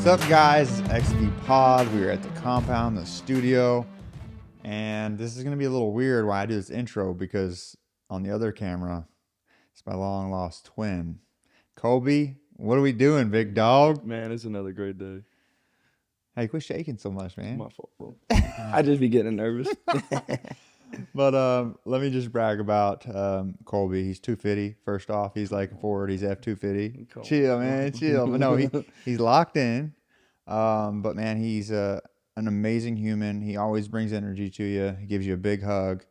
What's up, guys? It's XV Pod. We're at the compound, the studio, and this is going to be a little weird why I do this intro, because on the other camera, it's my long-lost twin. Colbey, what are we doing, big dog? Man, it's another great day. Hey, quit shaking so much, man. It's my fault, bro. I just be getting nervous. But let me just brag about Colbey. He's 250. First off, he's like forward. He's F250. Cool. Chill, man, chill. But no, he's locked in. But man, he's an amazing human. He always brings energy to you. He gives you a big hug,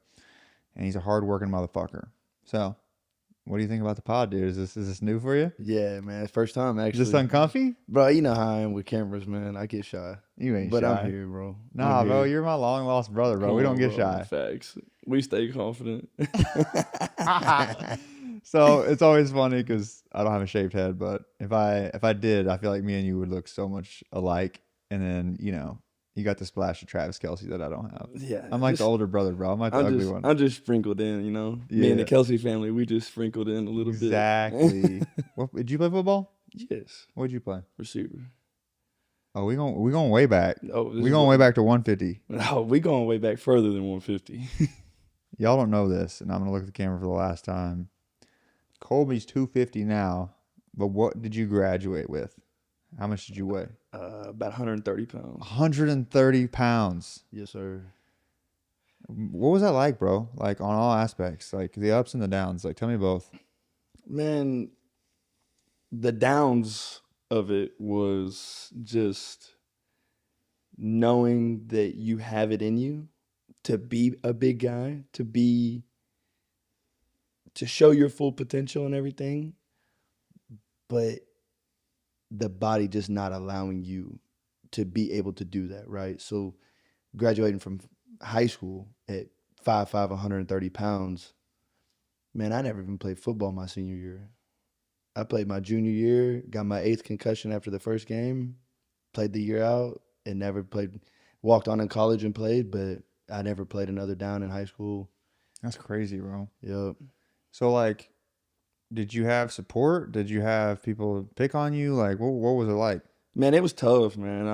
and he's a hard-working motherfucker. So, what do you think about the pod, dude? Is this new for you? Yeah, man. First time, actually. Is this uncomfy? Bro, you know how I am with cameras, man. I get shy. You ain't but shy. I'm here, bro. Nah, I'm bro, here. you're my long-lost brother, bro. We don't get shy. Facts. We stay confident. So it's always funny because I don't have a shaved head, but if I did, I feel like me and you would look so much alike. And then, you got the splash of Travis Kelce that I don't have. Yeah. I'm like the older brother, bro. I'm like the ugly one. I'm just sprinkled in, Me and the Kelsey family, we just sprinkled in a little bit. Exactly. Did you play football? Yes. What did you play? Receiver. Oh, we going way back. Oh, we going way back to 150. No, we going way back further than 150. Y'all don't know this, and I'm gonna look at the camera for the last time. Colbey's 250 now, but what did you graduate with? How much did you weigh? About 130 pounds. 130 pounds. Yes, sir. What was that like, bro? Like on all aspects, like the ups and the downs. Like tell me both. Man, the downs of it was just knowing that you have it in you to be a big guy, to show your full potential and everything, but the body just not allowing you to be able to do that, right? So graduating from high school at 5'5", 130 pounds, man, I never even played football my senior year. I played my junior year, got my 8th concussion after the first game, played the year out, and never played, walked on in college and played, but I never played another down in high school. That's crazy, bro. Yep. So like, did you have support? Did you have people pick on you? Like, what was it like? Man, it was tough, man.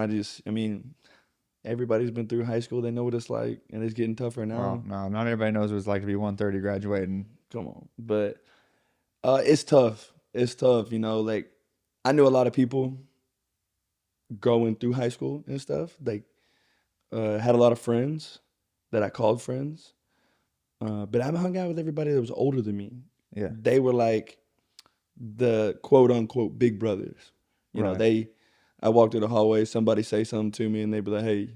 Everybody's been through high school. They know what it's like, and it's getting tougher now. Well, no, not everybody knows what it's like to be 130 graduating. Come on. But it's tough. It's tough, like I knew a lot of people going through high school and stuff. Like had a lot of friends that I called friends. But I hung out with everybody that was older than me. Yeah. They were like the quote unquote big brothers. Right. I walked through the hallway, somebody say something to me and they'd be like, hey,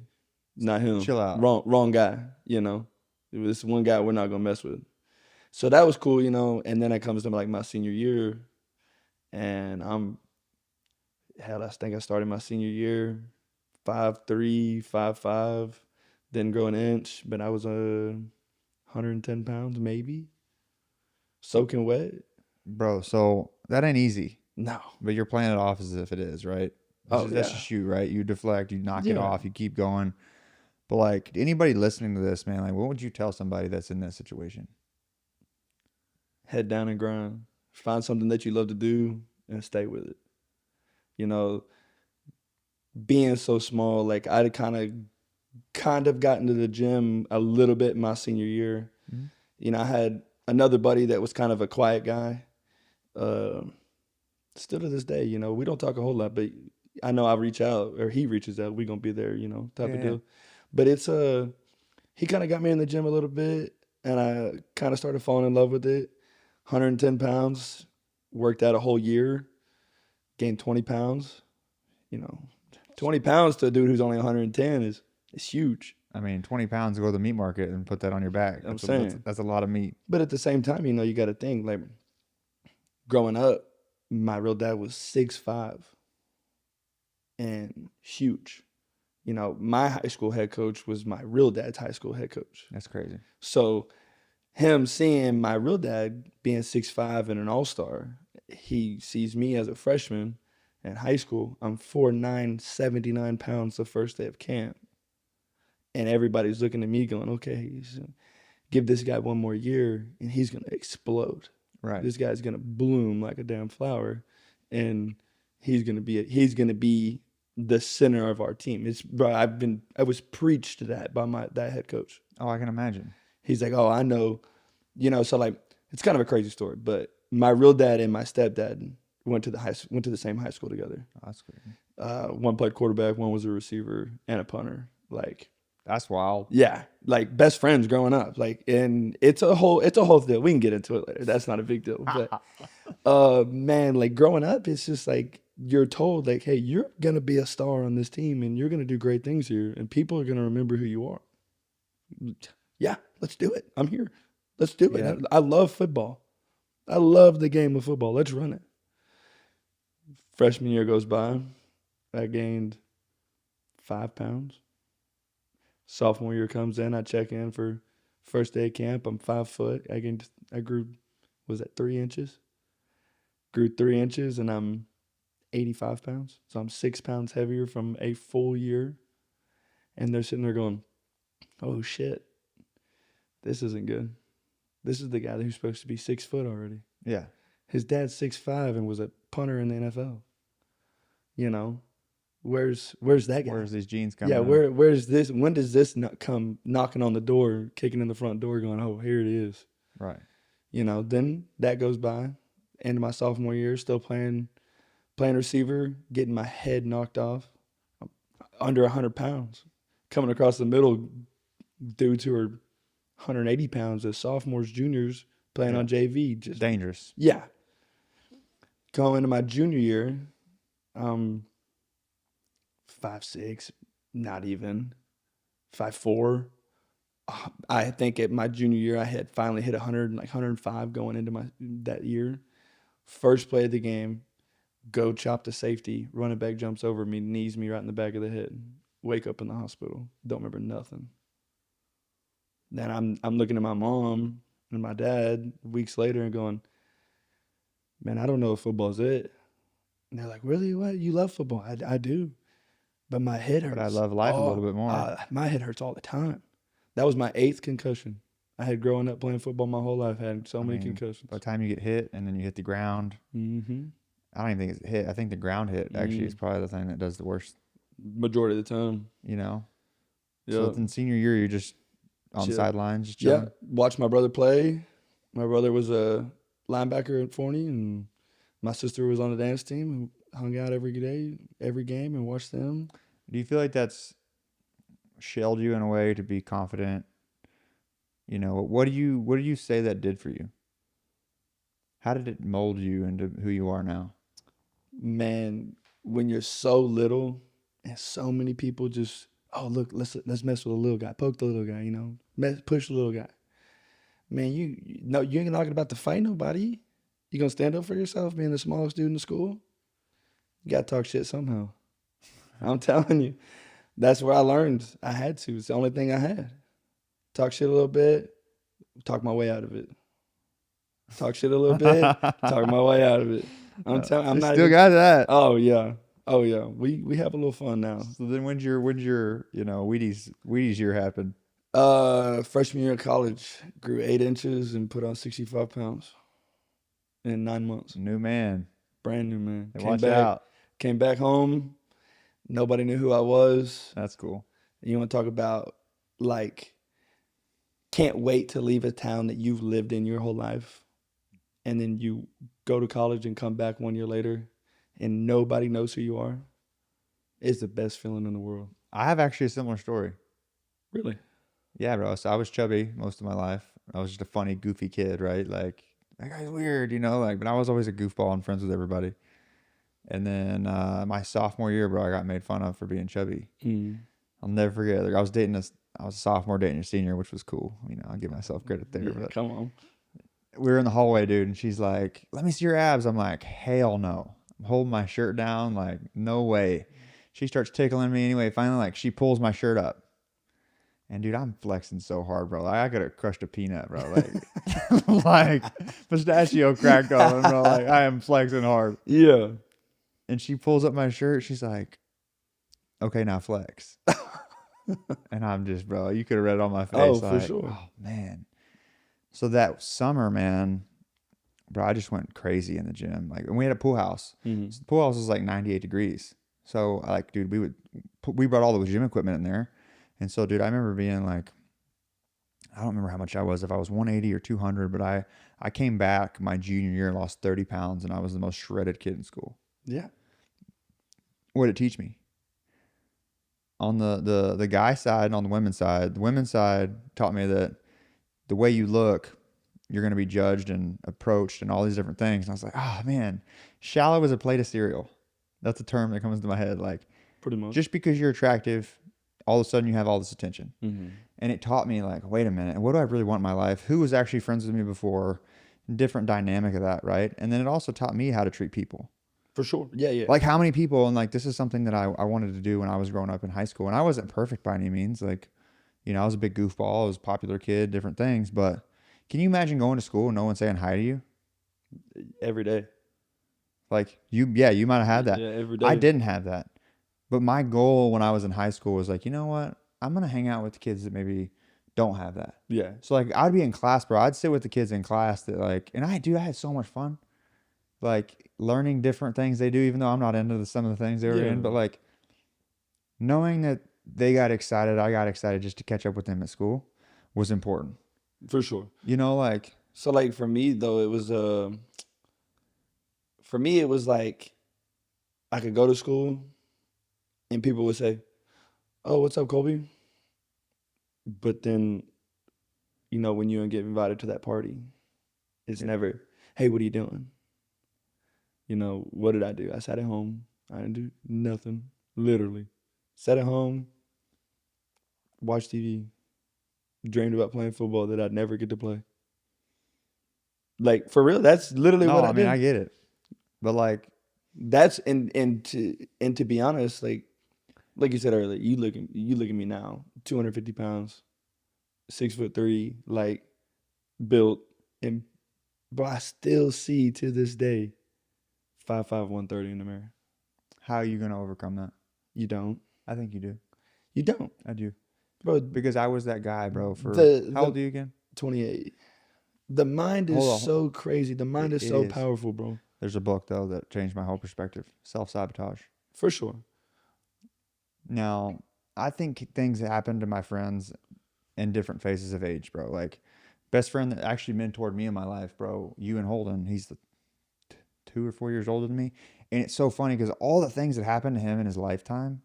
not him. Chill out. Wrong guy, This one guy we're not gonna mess with. So that was cool, and then it comes to like my senior year, and I think I started my senior year 5'3", 5'5", didn't grow an inch, but I was 110 pounds maybe, soaking wet. Bro, so that ain't easy. No. But you're playing it off as if it is, right? That's just you, right? You deflect, you knock it off, you keep going. But like anybody listening to this, man, like what would you tell somebody that's in that situation? Head down and grind. Find something that you love to do and stay with it. Being so small, like I kind of got into the gym a little bit in my senior year. Mm-hmm. I had another buddy that was kind of a quiet guy. Still to this day, we don't talk a whole lot, but I know I reach out or he reaches out. We're gonna be there, type of deal. But it's he kind of got me in the gym a little bit, and I kind of started falling in love with it. 110 pounds, worked out a whole year, gained 20 pounds. 20 pounds to a dude who's only 110 is huge. 20 pounds to go to the meat market and put that on your back. That's a lot of meat. But at the same time, you got to think, like, growing up, my real dad was 6'5" and huge. My high school head coach was my real dad's high school head coach. That's crazy. So him seeing my real dad being 6'5" and an all-star, he sees me as a freshman in high school. I'm 4'9", 79 pounds the first day of camp. And everybody's looking at me going, okay, give this guy one more year and he's going to explode. Right. This guy's going to bloom like a damn flower. And he's going to be the center of our team. It's bro, I was preached that by that head coach. Oh, I can imagine. He's like, oh, I know, so like it's kind of a crazy story, but my real dad and my stepdad went to the same high school together. Oh, that's good. One played quarterback, one was a receiver and a punter. Like, that's wild. Yeah, like best friends growing up. Like, and it's a whole deal. We can get into it later. That's not a big deal. But man, like growing up, it's just like you're told like, hey, you're gonna be a star on this team and you're gonna do great things here, and people are gonna remember who you are. Yeah, let's do it. I'm here. Let's do it. Yeah. I love football. I love the game of football. Let's run it. Freshman year goes by. I gained 5 pounds. Sophomore year comes in. I check in for first day of camp. I'm 5 foot. I grew, was that 3 inches? Grew 3 inches and I'm 85 pounds. So I'm 6 pounds heavier from a full year. And they're sitting there going, oh shit, this isn't good. This is the guy who's supposed to be 6 foot already. Yeah. His dad's 6'5" and was a punter in the NFL. Where's that guy? Where's these genes coming? Yeah, where's this? When does this not come knocking on the door, kicking in the front door, going, oh, here it is. Right. Then that goes by. End of my sophomore year, still playing receiver, getting my head knocked off. Under 100 pounds. Coming across the middle, dudes who are 180 pounds as sophomores, juniors, playing on JV. Just dangerous. Yeah. Going into my junior year, 5'6", not even 5'4". I think at my junior year I had finally hit 100, like 105 going into that year. First play of the game, go chop the safety, running back jumps over me, knees me right in the back of the head. Wake up in the hospital. Don't remember nothing. Then I'm looking at my mom and my dad weeks later and going, man, I don't know if football's it. And they're like, really? What? You love football? I do. But my head hurts. But I love life a little bit more. My head hurts all the time. That was my 8th concussion. I had growing up playing football my whole life. I had so many concussions. By the time you get hit and then you hit the ground, mm-hmm. I don't even think it's hit. I think the ground hit actually is probably the thing that does the worst. Majority of the time. Yep. So in senior year, you're just on the sidelines, just chilling. Yeah, watched my brother play. My brother was a linebacker at Forney, and my sister was on the dance team and hung out every day, every game, and watched them. Do you feel like that's shelled you in a way to be confident? What do you say that did for you? How did it mold you into who you are now? Man, when you're so little and so many people just, oh look, let's mess with a little guy, poke the little guy, push the little guy. Man, you ain't not about to fight nobody. You gonna stand up for yourself, being the smallest dude in the school. You gotta talk shit somehow. I'm telling you, that's where I learned. I had to. It's the only thing I had. Talk shit a little bit, talk my way out of it. Talk shit a little bit, talk my way out of it. I'm telling. I'm not still got that. Oh yeah. We have a little fun now. So then when's your Wheaties year happen? Freshman year of college, grew 8 inches and put on 65 pounds in 9 months. New man, brand new man. Watch out. Came back home. Nobody knew who I was. That's cool. You want to talk about like can't wait to leave a town that you've lived in your whole life, and then you go to college and come back 1 year later and nobody knows who you are. It's the best feeling in the world. I have actually a similar story. Really? Yeah, bro. So I was chubby most of my life. I was just a funny, goofy kid, right? Like, that guy's weird, but I was always a goofball and friends with everybody. And then my sophomore year, bro, I got made fun of for being chubby. I'll never forget. Like, I was a sophomore dating a senior, which was cool. I'll give myself credit there. Yeah, but come on. We were in the hallway, dude, and she's like, let me see your abs. I'm like, hell no. I'm holding my shirt down, like, no way. She starts tickling me anyway. Finally, like, she pulls my shirt up. And, dude, I'm flexing so hard, bro. Like, I could have crushed a peanut, bro. Like, like pistachio cracked on, bro. Like, I am flexing hard. Yeah. And she pulls up my shirt. She's like, okay, now flex. And I'm just, bro, you could have read it on my face. Oh, like, for sure. Oh, man. So that summer, man, bro, I just went crazy in the gym. Like, and we had a pool house. Mm-hmm. So the pool house was like 98 degrees. So like, dude, we brought all the gym equipment in there. And so, dude, I remember being like, I don't remember how much I was, if I was 180 or 200, but I came back my junior year and lost 30 pounds, and I was the most shredded kid in school. Yeah. What did it teach me? On the guy side and on the women's side taught me that the way you look, you're going to be judged and approached and all these different things. And I was like, oh man, shallow as a plate of cereal. That's a term that comes to my head. Like, pretty much. Just because you're attractive, all of a sudden you have all this attention. Mm-hmm. And it taught me, like, wait a minute, what do I really want in my life? Who was actually friends with me before? Different dynamic of that, right? And then it also taught me how to treat people. For sure. Yeah, yeah. Like how many people, and like this is something that I wanted to do when I was growing up in high school. And I wasn't perfect by any means. Like, you know, I was a big goofball. I was a popular kid, different things. But can you imagine going to school and no one saying hi to you? Every day. Like, you might have had that. Yeah, every day. I didn't have that. But my goal when I was in high school was like, you know what? I'm going to hang out with the kids that maybe don't have that. Yeah. So like I'd be in class, bro. I'd sit with the kids in class that like, and I had so much fun. Like learning different things they do, even though I'm not into some of the things they were in, but like knowing that they got excited, I got excited just to catch up with them at school was important. For sure. You know, like. So like for me though, it was like I could go to school and people would say, oh, what's up, Colbey? But then, you know, when you get invited to that party, it's never, hey, what are you doing? You know, what did I do? I sat at home. I didn't do nothing. Literally. Sat at home, watched TV, dreamed about playing football that I'd never get to play. Like, for real, that's literally what I did. I get it. But like. That's, and to be honest, like you said earlier, you look at me now, 250 pounds, 6'3", like built, and but I still see to this day 5'5", 130 in the mirror. How are you gonna overcome that? You don't. I think you do. You don't. I do, bro. Because I was that guy, bro. How old are you again? 28. The mind is so crazy. The mind is so powerful, bro. There's a book though that changed my whole perspective. Self-sabotage. For sure. Now, I think things happen to my friends in different phases of age, bro. Like, best friend that actually mentored me in my life, bro, you and Holden, he's the 2 or 4 years older than me. And it's so funny because all the things that happened to him in his lifetime,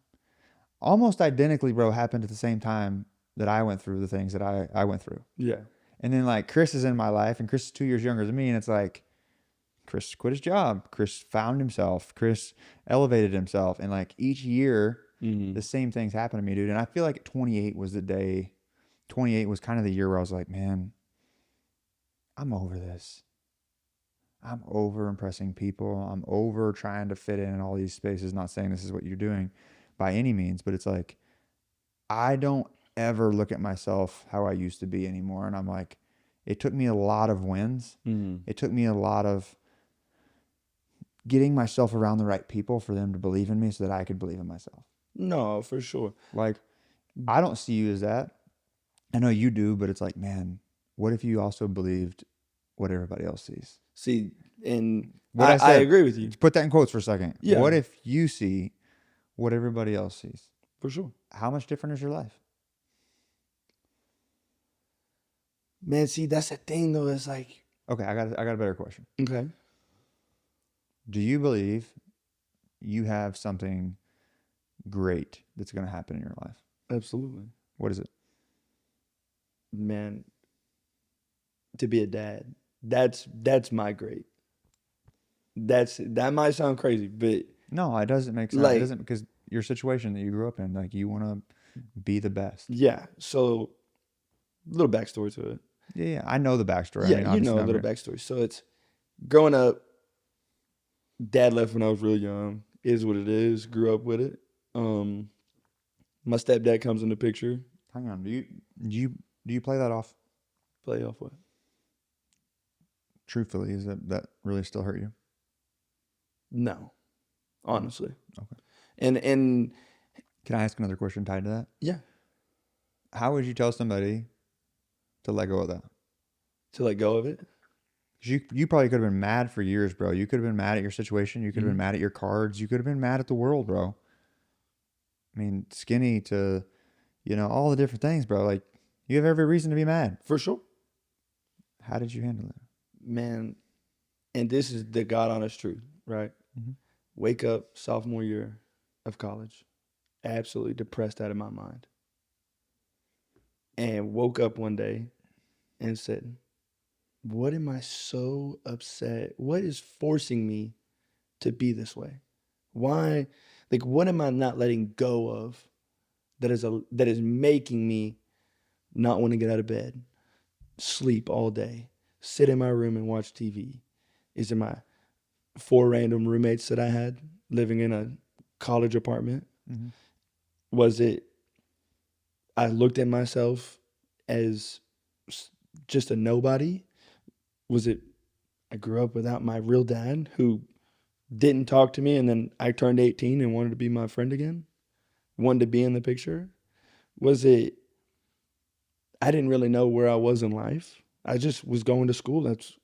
almost identically, bro, happened at the same time that I went through the things that I went through. Yeah. And then, like, Chris is in my life, and Chris is 2 years younger than me, and it's like, Chris quit his job. Chris found himself. Chris elevated himself. And, like, each year, the same things happened to me, dude. And I feel like 28 was the day. 28 was kind of the year where I was like, man, I'm over this. I'm over impressing people. I'm over trying to fit in all these spaces. Not saying this is what you're doing by any means, but it's like, I don't ever look at myself how I used to be anymore. And I'm like, it took me a lot of wins. It took me a lot of getting myself around the right people for them to believe in me so that I could believe in myself. No, for sure. Like, I don't see you as that. I know you do, but it's like, man, what if you also believed what everybody else sees? See, and I agree with you. Put that in quotes for a second. Yeah. What if you see what everybody else sees? For sure. How much different is your life? Man, see, that's the thing, though. It's like... Okay, I got a better question. Okay. Do you believe you have something great that's going to happen in your life? Absolutely. What is it? Man, to be a dad. That's my great. That might sound crazy, but no, it doesn't make sense. Like, it doesn't, because your situation that you grew up in, like, you want to be the best. Yeah. So, little backstory to it. Yeah, I know the backstory. Yeah, you know a little backstory. So it's growing up. Dad left when I was real young. Is what it is. Grew up with it. My stepdad comes in the picture. Hang on. Do you play that off? Play off what? Truthfully, is that really still hurt you? No, honestly. Okay. And can I ask another question tied to that? Yeah. How would you tell somebody to let go of that? To let go of it? You probably could have been mad for years, bro. You could have been mad at your situation. You could have been mad at your cards. You could have been mad at the world, bro. I mean, skinny to, all the different things, bro. Like, you have every reason to be mad. For sure. How did you handle it? Man, and this is the God honest truth, right? Mm-hmm. Wake up sophomore year of college, absolutely depressed out of my mind. And woke up one day and said, what am I so upset? What is forcing me to be this way? Why? Like, what am I not letting go of that is making me not want to get out of bed, sleep all day, sit in my room and watch TV? Is it my 4 random roommates that I had living in a college apartment? Mm-hmm. Was it I looked at myself as just a nobody? Was it I grew up without my real dad who didn't talk to me, and then I turned 18 and wanted to be my friend again? Wanted to be in the picture? Was it I didn't really know where I was in life? I just was going to school. That's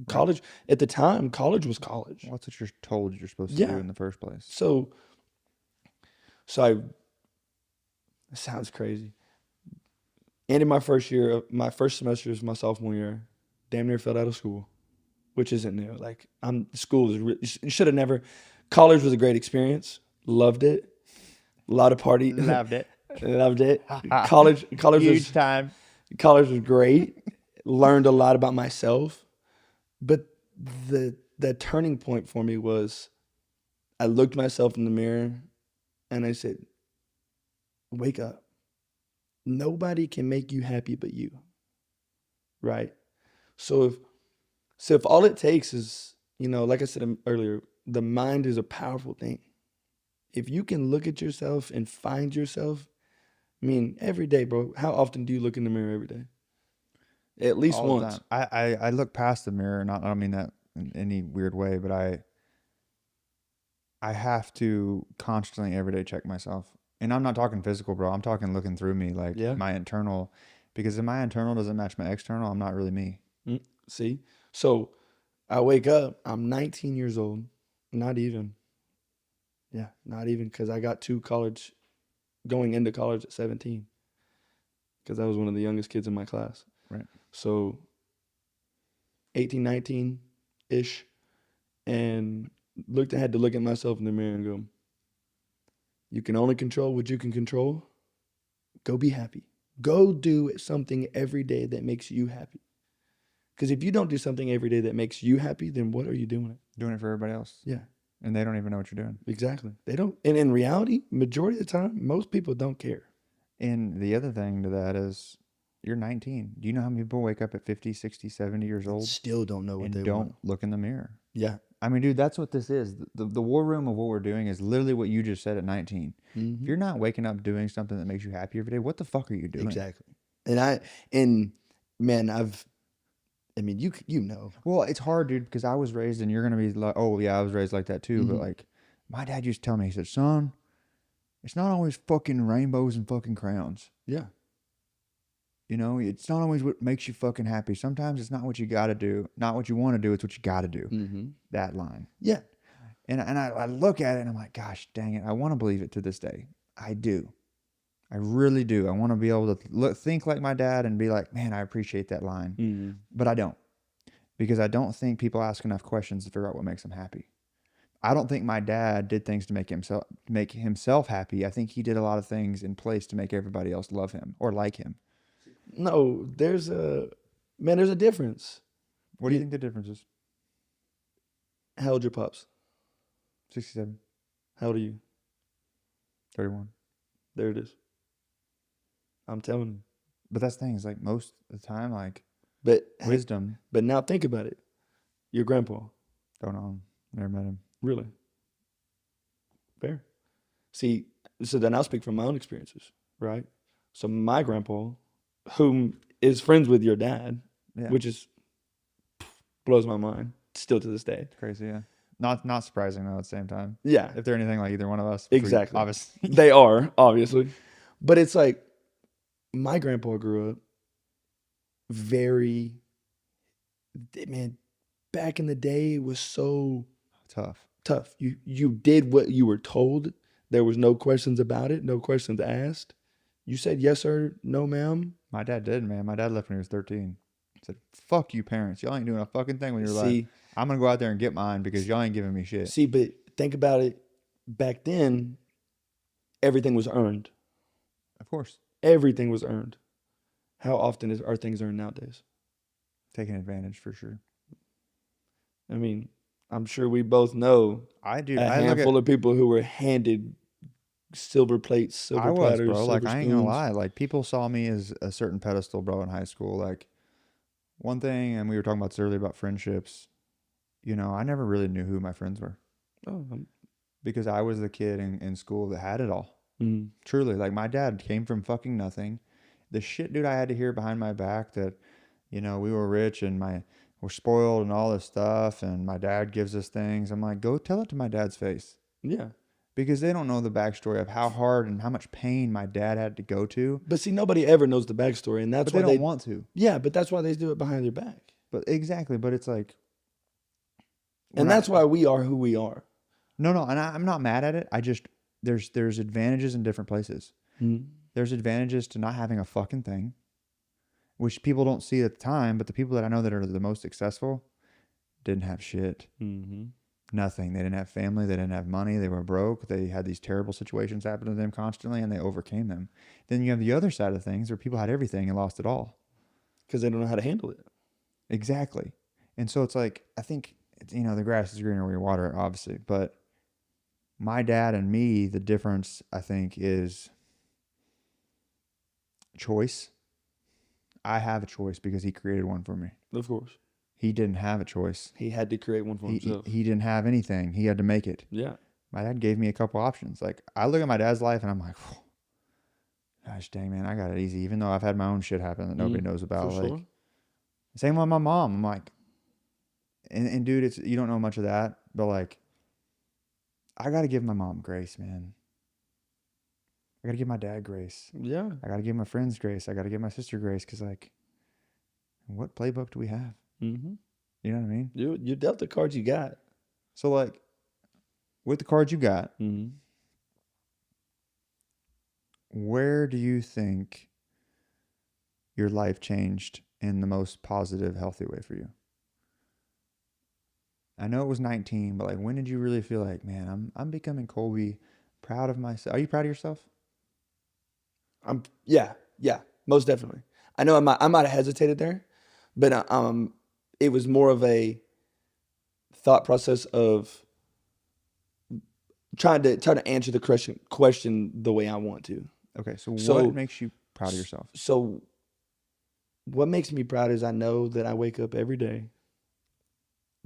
college. Right. At the time, college was college. Well, that's what you're told you're supposed to do in the first place. So it sounds crazy. Ended my first semester is my sophomore year. Damn near fell out of school, which isn't new. Like, school is really, should have never. College was a great experience. Loved it. A lot of party. Loved it. Loved it. College Huge time. College was great. Learned a lot about myself. But the turning point for me was I looked myself in the mirror and I said, wake up. Nobody can make you happy but you. Right? So if all it takes is, like I said earlier, the mind is a powerful thing. If you can look at yourself and find yourself, I mean, every day, bro, how often do you look in the mirror every day? At least all once. I look past the mirror, and I don't mean that in any weird way, but I have to constantly every day check myself. And I'm not talking physical, bro. I'm talking looking through me, like my internal. Because if my internal doesn't match my external, I'm not really me. See? So I wake up, I'm 19 years old. Not even. Yeah, not even, because I got to college, going into college at 17. Because I was one of the youngest kids in my class. Right. So 18, 19-ish. And had to look at myself in the mirror and go, you can only control what you can control. Go be happy. Go do something every day that makes you happy. Because if you don't do something every day that makes you happy, then what are you doing it? Doing it for everybody else. Yeah. And they don't even know what you're doing. Exactly. They don't. And in reality, majority of the time, most people don't care. And the other thing to that is you're 19. Do you know how many people wake up at 50, 60, 70 years old? Still don't know what they don't want. Look in the mirror. Yeah. I mean, dude, that's what this is. The war room of what we're doing is literally what you just said at 19. Mm-hmm. If you're not waking up doing something that makes you happy every day, what the fuck are you doing? Exactly. And man, you know. Well, it's hard, dude, because I was raised, and you're going to be like, oh, yeah, I was raised like that too. Mm-hmm. But like, my dad used to tell me, he said, son, it's not always fucking rainbows and fucking crowns. Yeah. It's not always what makes you fucking happy. Sometimes it's not what you got to do, not what you want to do. It's what you got to do. Mm-hmm. That line. Yeah. And I look at it and I'm like, gosh, dang it. I want to believe it to this day. I do. I really do. I want to be able to think like my dad and be like, man, I appreciate that line. Mm-hmm. But I don't. Because I don't think people ask enough questions to figure out what makes them happy. I don't think my dad did things to make himself happy. I think he did a lot of things in place to make everybody else love him or like him. No, there's a difference. What do you think the difference is? How old your pops? 67. How old are you? 31. There it is. I'm telling you. But that's the thing, is like most of the time, like, but wisdom. But now think about it. Your grandpa. Don't know him. Never met him. Really? Fair. See, so then I'll speak from my own experiences, right? So my grandpa, whom is friends with your dad, which is blows my mind still to this day. It's crazy, yeah. Not surprising though at the same time. Yeah. If they're anything like either one of us. Exactly. Obviously. They are, obviously. But it's like my grandpa grew up back in the day it was so tough. You did what you were told. There was no questions about it, no questions asked. You said yes, sir, no, ma'am. My dad did, man. My dad left when he was 13. He said, fuck you, parents. Y'all ain't doing a fucking thing with your life. See, I'm going to go out there and get mine because y'all ain't giving me shit. see, but think about it. Back then, everything was earned. Of course. Everything was earned. How often are things earned nowadays? Taking advantage for sure. I mean, I'm sure we both know I do. a handful of people who were handed silver plates, silver platters, bro. silver Like, spoons. I ain't gonna lie. Like, people saw me as a certain pedestal, bro, in high school. Like, one thing, and we were talking about this earlier about friendships. You know, I never really knew who my friends were. Oh, because I was the kid in school that had it all. mm. Truly. Like, my dad came from fucking nothing. The shit, dude, I had to hear behind my back that, you know, we were rich and we're spoiled and all this stuff, and my dad gives us things. I'm like, go tell it to my dad's face. Yeah. Because they don't know the backstory of how hard and how much pain my dad had to go to. But see, nobody ever knows the backstory, and that's But why they don't want to. Yeah, but that's why they do it behind their back. But exactly. But it's like, and that's why we are who we are. No, and I'm not mad at it. I just there's advantages in different places. Mm-hmm. There's advantages to not having a fucking thing, which people don't see at the time. But the people that I know that are the most successful didn't have shit. Mm-hmm. Nothing. They didn't have family. They didn't have money. They were broke. They had these terrible situations happen to them constantly, and they overcame them. Then you have the other side of things where people had everything and lost it all. Because they don't know how to handle it. Exactly. And so it's like, I think, you know, the grass is greener where you water it, obviously. But my dad and me, the difference, I think, is choice. I have a choice because he created one for me. Of course. He didn't have a choice. He had to create one for himself. He didn't have anything. He had to make it. Yeah. My dad gave me a couple options. Like, I look at my dad's life and I'm like, gosh dang, man, I got it easy. Even though I've had my own shit happen that nobody knows about. For like, sure. Same with my mom. I'm like, and dude, you don't know much of that, but like, I got to give my mom grace, man. I got to give my dad grace. Yeah. I got to give my friends grace. I got to give my sister grace. Cause like, what playbook do we have? Mm-hmm. You know what I mean? You dealt the cards you got. So like, with the cards you got, mm-hmm. where do you think your life changed in the most positive, healthy way for you? I know it was 19, but like, when did you really feel like, man, I'm becoming Colbey, proud of myself? Are you proud of yourself? Yeah, most definitely. I know I might have hesitated there, but it was more of a thought process of trying to answer the question the way I want to. Okay, so what makes you proud of yourself? So what makes me proud is I know that I wake up every day,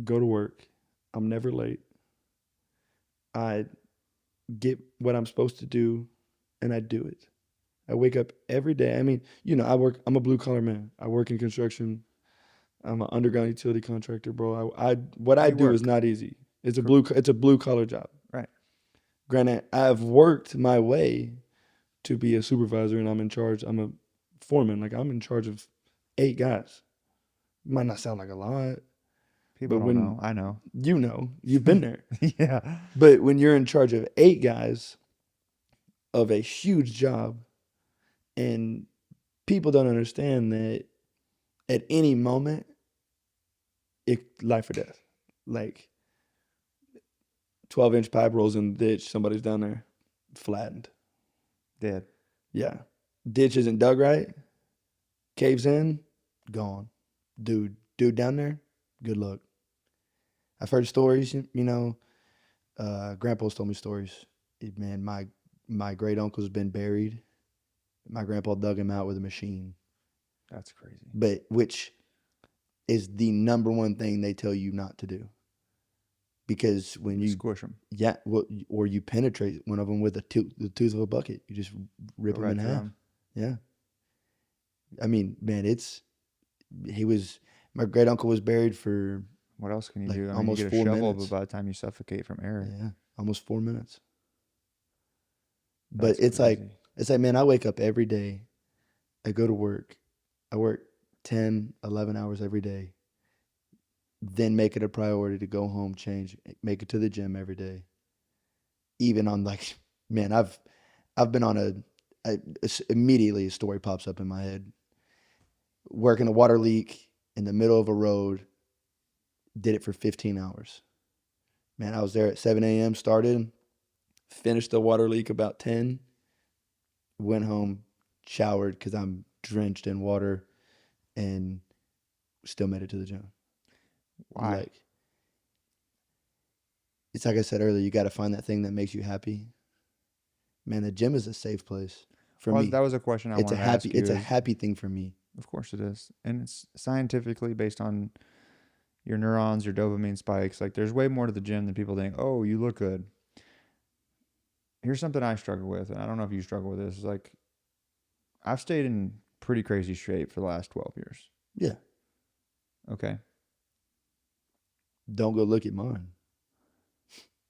go to work, I'm never late, I get what I'm supposed to do, and I do it. I wake up every day. I mean, you know, I'm a blue collar man. I work in construction. I'm an underground utility contractor, bro. What I do is not easy. It's a blue collar job. Right. Granted, I've worked my way to be a supervisor, and I'm in charge. I'm a foreman. Like, I'm in charge of 8 guys. Might not sound like a lot. People don't know. I know. You know. You've been there. Yeah. But when you're in charge of 8 guys of a huge job, and people don't understand that at any moment, life or death. Like, 12-inch pipe rolls in the ditch, somebody's down there, flattened. Dead. Yeah. Ditch isn't dug right, caves in, gone. Dude down there, good luck. I've heard stories, you know, grandpa's told me stories. Man, my great uncle's been buried. My grandpa dug him out with a machine. That's crazy. But which is the number one thing they tell you not to do. Because when you squish them. Yeah. Or you penetrate one of them with the tooth of a bucket. You just rip them in half. Yeah. I mean, man, my great uncle was buried for. What else can you like do? Almost you get a 4 shovel, minutes. But by the time you suffocate from air. Yeah. Almost 4 minutes. That's but it's crazy. like, man, I wake up every day. I go to work. I work 10, 11 hours every day. Then make it a priority to go home, change, make it to the gym every day. Even on like Man, I've been on immediately a story pops up in my head. Working a water leak in the middle of a road, did it for 15 hours. Man, I was there at 7 a.m., started, finished the water leak about 10, went home, showered because I'm drenched in water, and still made it to the gym. Why? Like, it's like I said earlier, you got to find that thing that makes you happy. Man, the gym is a safe place for me. That was a question I wanted to ask you. It's a happy thing for me. Of course it is. And it's scientifically based on your neurons, your dopamine spikes. Like, there's way more to the gym than people think. Oh, you look good. Here's something I struggle with, and I don't know if you struggle with this. Is like, I've stayed in pretty crazy shape for the last 12 years. Yeah. Okay. Don't go look at mine.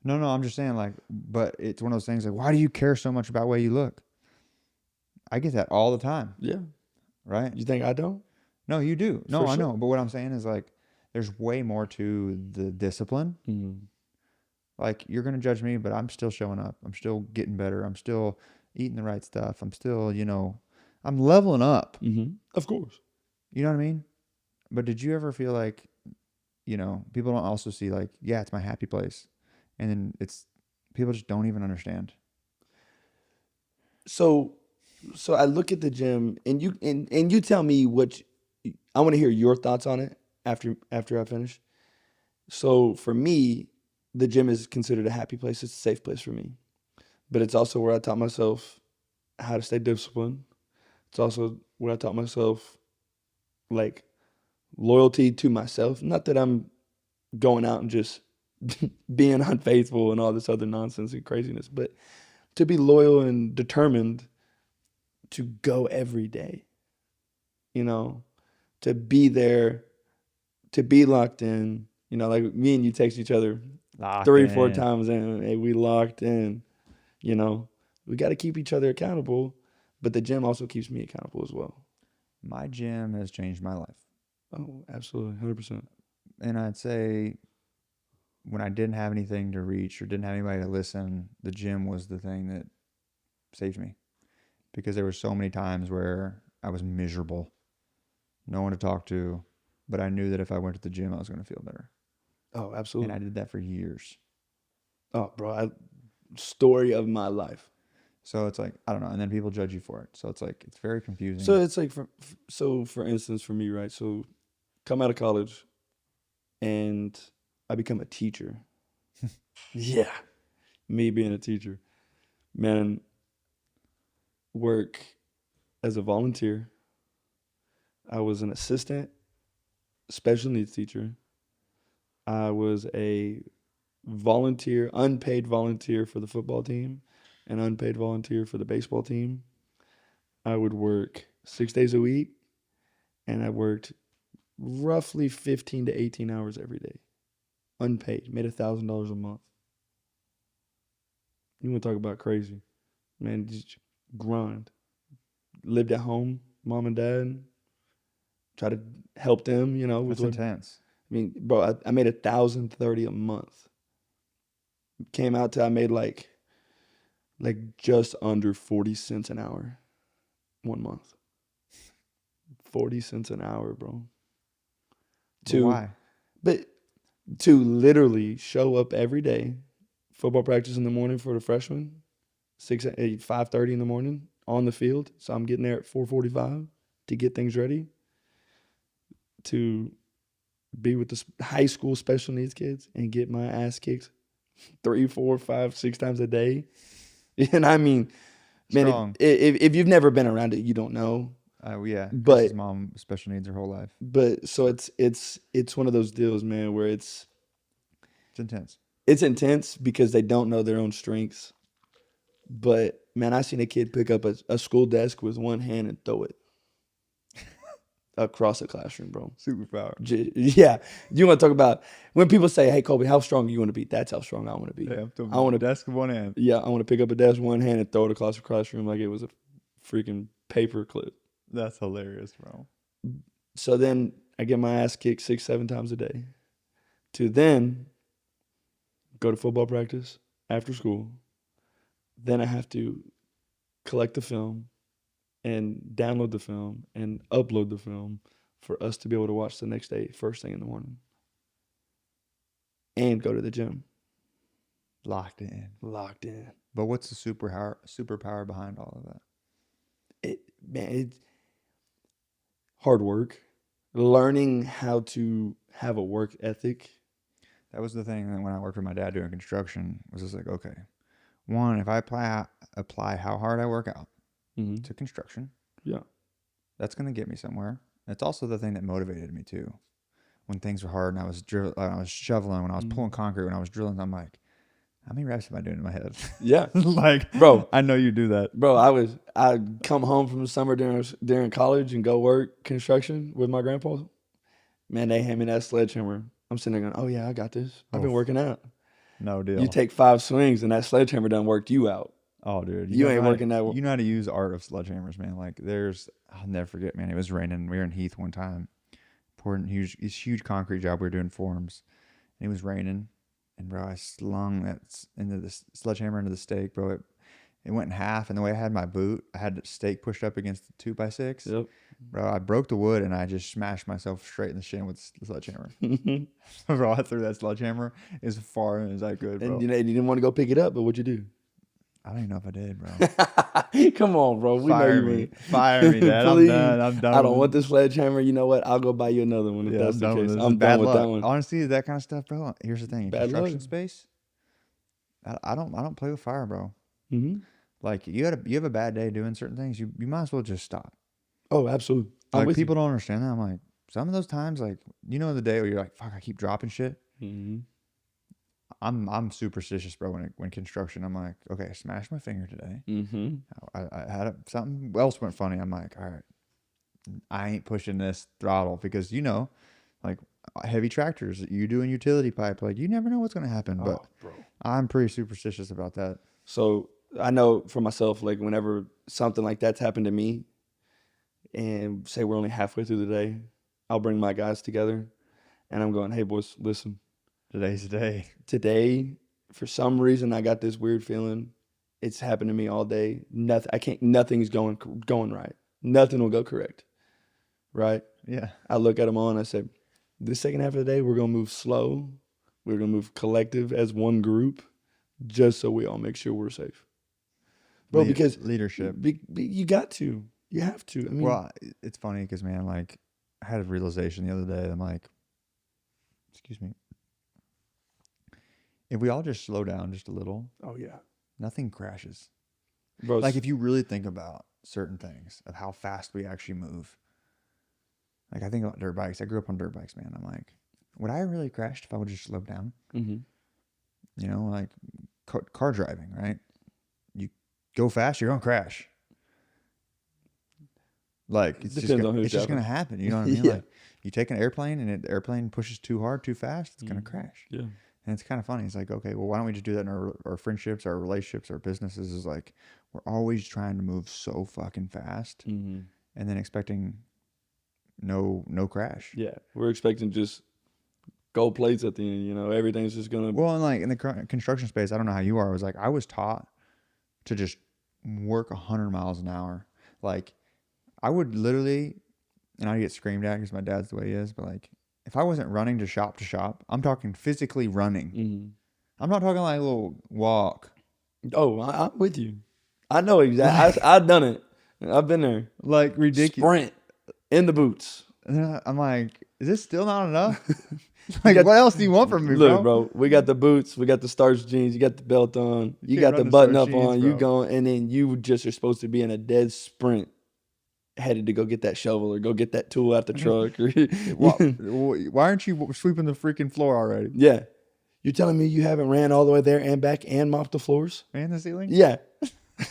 No, I'm just saying, like, but it's one of those things like, why do you care so much about the way you look? I get that all the time. Yeah. Right? You think I don't? No, you do. No, For I sure. know. But what I'm saying is, like, there's way more to the discipline. Mm-hmm. Like, you're going to judge me, but I'm still showing up. I'm still getting better. I'm still eating the right stuff. I'm still, I'm leveling up. Mm-hmm. Of course. You know what I mean? But did you ever feel like, people don't also see, like, yeah, it's my happy place. And then people just don't even understand. So I look at the gym, and you tell me I want to hear your thoughts on it after I finish. So for me, the gym is considered a happy place. It's a safe place for me, but it's also where I taught myself how to stay disciplined. It's also where I taught myself, like, loyalty to myself. Not that I'm going out and just being unfaithful and all this other nonsense and craziness, but to be loyal and determined to go every day, to be there, to be locked in, like me and you text each other Locked 3-4 in. times and hey, we locked in, we got to keep each other accountable, but the gym also keeps me accountable as well. My gym has changed my life. Oh, absolutely. 100%. And I'd say when I didn't have anything to reach or didn't have anybody to listen, the gym was the thing that saved me. Because there were so many times where I was miserable, no one to talk to, but I knew that if I went to the gym, I was going to feel better. Oh, absolutely. And I did that for years. Oh, bro, story of my life. So it's like, I don't know. And then people judge you for it. So it's like, it's very confusing. So it's like, for instance, for me, right? So come out of college and I become a teacher. Yeah. Me being a teacher. Man, work as a volunteer. I was an assistant special needs teacher. I was a volunteer, unpaid volunteer for the football team, and unpaid volunteer for the baseball team. I would work 6 days a week, and I worked roughly 15 to 18 hours every day. Unpaid. Made $1,000 a month. You want to talk about crazy. Man, just grind. Lived at home, mom and dad. Try to help them, with That's intense. I mean, bro, I made $1,030 a month. Came out to I made like just under 40 cents an hour 1 month. 40 cents an hour, bro. Why? But to literally show up every day, football practice in the morning for the freshmen, 5:30 in the morning on the field. So I'm getting there at 4:45 to get things ready. To be with the high school special needs kids and get my ass kicked 3, 4, 5, 6 times a day. And I mean, man, if you've never been around it, you don't know. Yeah. But Chris's mom special needs her whole life. But so it's one of those deals, man, where it's intense. It's intense because they don't know their own strengths. But man, I seen a kid pick up a school desk with one hand and throw it across the classroom, bro. Superpower. Yeah. You want to talk about when people say, hey, Colbey, how strong do you want to be? That's how strong I want to be. Yeah, I want a desk with one hand. Yeah, I want to pick up a desk with one hand and throw it across the classroom like it was a freaking paper clip. That's hilarious, bro. So then I get my ass kicked 6, 7 times a day. To then go to football practice after school, Then I have to collect the film and download the film and upload the film for us to be able to watch the next day, first thing in the morning, and go to the gym. Locked in. Locked in. But what's the superpower behind all of that? It's hard work. Learning how to have a work ethic. That was the thing that when I worked with my dad doing construction, was just like, okay, one, if I apply how hard I work out to construction, that's going to get me somewhere. It's also the thing that motivated me too. When things were hard and I was shoveling, when I was pulling concrete, when I was drilling, I'm like, how many reps am I doing in my head? Yeah. Like, bro, I know you do that. Bro, I'd come home from the summer during college and go work construction with my grandpa. Man, they hand me that sledgehammer. I'm sitting there going, oh yeah, I got this. I've been working out. No deal. You take 5 swings and that sledgehammer done worked you out. Oh, dude. You ain't working that. You know how to use the art of sledgehammers, man. Like, I'll never forget, man. It was raining. We were in Heath one time. Pouring huge concrete job. We were doing forms. And it was raining. And, bro, I slung that into the sledgehammer into the stake, bro. It went in half. And the way I had my boot, I had the stake pushed up against the 2x6. Yep. Bro, I broke the wood and I just smashed myself straight in the shin with the sledgehammer. Bro, I threw that sledgehammer as far as I could, bro. And you didn't want to go pick it up, but what'd you do? I don't even know if I did, bro. Come on, bro. We Fire know you me. ain't. Fire me, Dad. I'm done. I'm done. I don't want this sledgehammer. You know what? I'll go buy you another one if that's the case. I'm done with that one. Honestly, that kind of stuff, bro. Here's the thing. In construction luck. space, I don't play with fire, bro. Mm-hmm. Like, you have a bad day doing certain things, you might as well just stop. Oh, absolutely. Like, people don't understand that. I'm like, some of those times, like, you know, the day where you're like, fuck, I keep dropping shit. Mm-hmm. I'm superstitious, bro. When construction, I'm like, okay, I smashed my finger today. Mm-hmm. I had something else went funny. I'm like, all right, I ain't pushing this throttle because, you know, like heavy tractors, you doing utility pipe, like you never know what's gonna happen. But bro, I'm pretty superstitious about that. So I know for myself, like whenever something like that's happened to me, and say we're only halfway through the day, I'll bring my guys together, and I'm going, hey boys, listen. Today's the day. Today, for some reason, I got this weird feeling. It's happened to me all day. Nothing's going right. Nothing will go correct. Right? Yeah. I look at them all and I say, this second half of the day, we're going to move slow. We're going to move collective as one group, just so we all make sure we're safe. Bro, because leadership. You got to. You have to. I mean, well, it's funny because, man, like, I had a realization the other day. I'm like, excuse me. If we all just slow down just a little, oh yeah, nothing crashes. Bro, like, if you really think about certain things of how fast we actually move. Like, I think about dirt bikes. I grew up on dirt bikes, man. I'm like, would I really crash if I would just slow down? Mm-hmm. You know, like car driving, right? You go fast, you're gonna crash. Like, it's just gonna happen. You know what I mean? Yeah. Like, you take an airplane and the airplane pushes too hard, too fast, it's gonna crash. Yeah. And it's kind of funny. It's like, okay, well, why don't we just do that in our friendships, our relationships, our businesses? Is like, we're always trying to move so fucking fast, and then expecting no crash. Yeah, we're expecting just gold plates at the end. You know, everything's just gonna. Well, and like in the construction space, I don't know how you are. I was taught to just work 100 miles an hour. Like, I would literally, and I get screamed at because my dad's the way he is, but like, if I wasn't running to shop, I'm talking physically running. Mm-hmm. I'm not talking like a little walk. Oh, I'm with you. I know exactly. I've done it. I've been there. Like, ridiculous. Sprint in the boots. And I'm like, is this still not enough? Like, what else do you want from me, bro? Look, bro, we got the boots, we got the starch jeans, you got the belt on, you got the button up on, you going, and then you just are supposed to be in a dead sprint, headed to go get that shovel or go get that tool out the truck. Why aren't you sweeping the freaking floor already? Yeah. You're telling me you haven't ran all the way there and back and mopped the floors? And the ceiling? Yeah.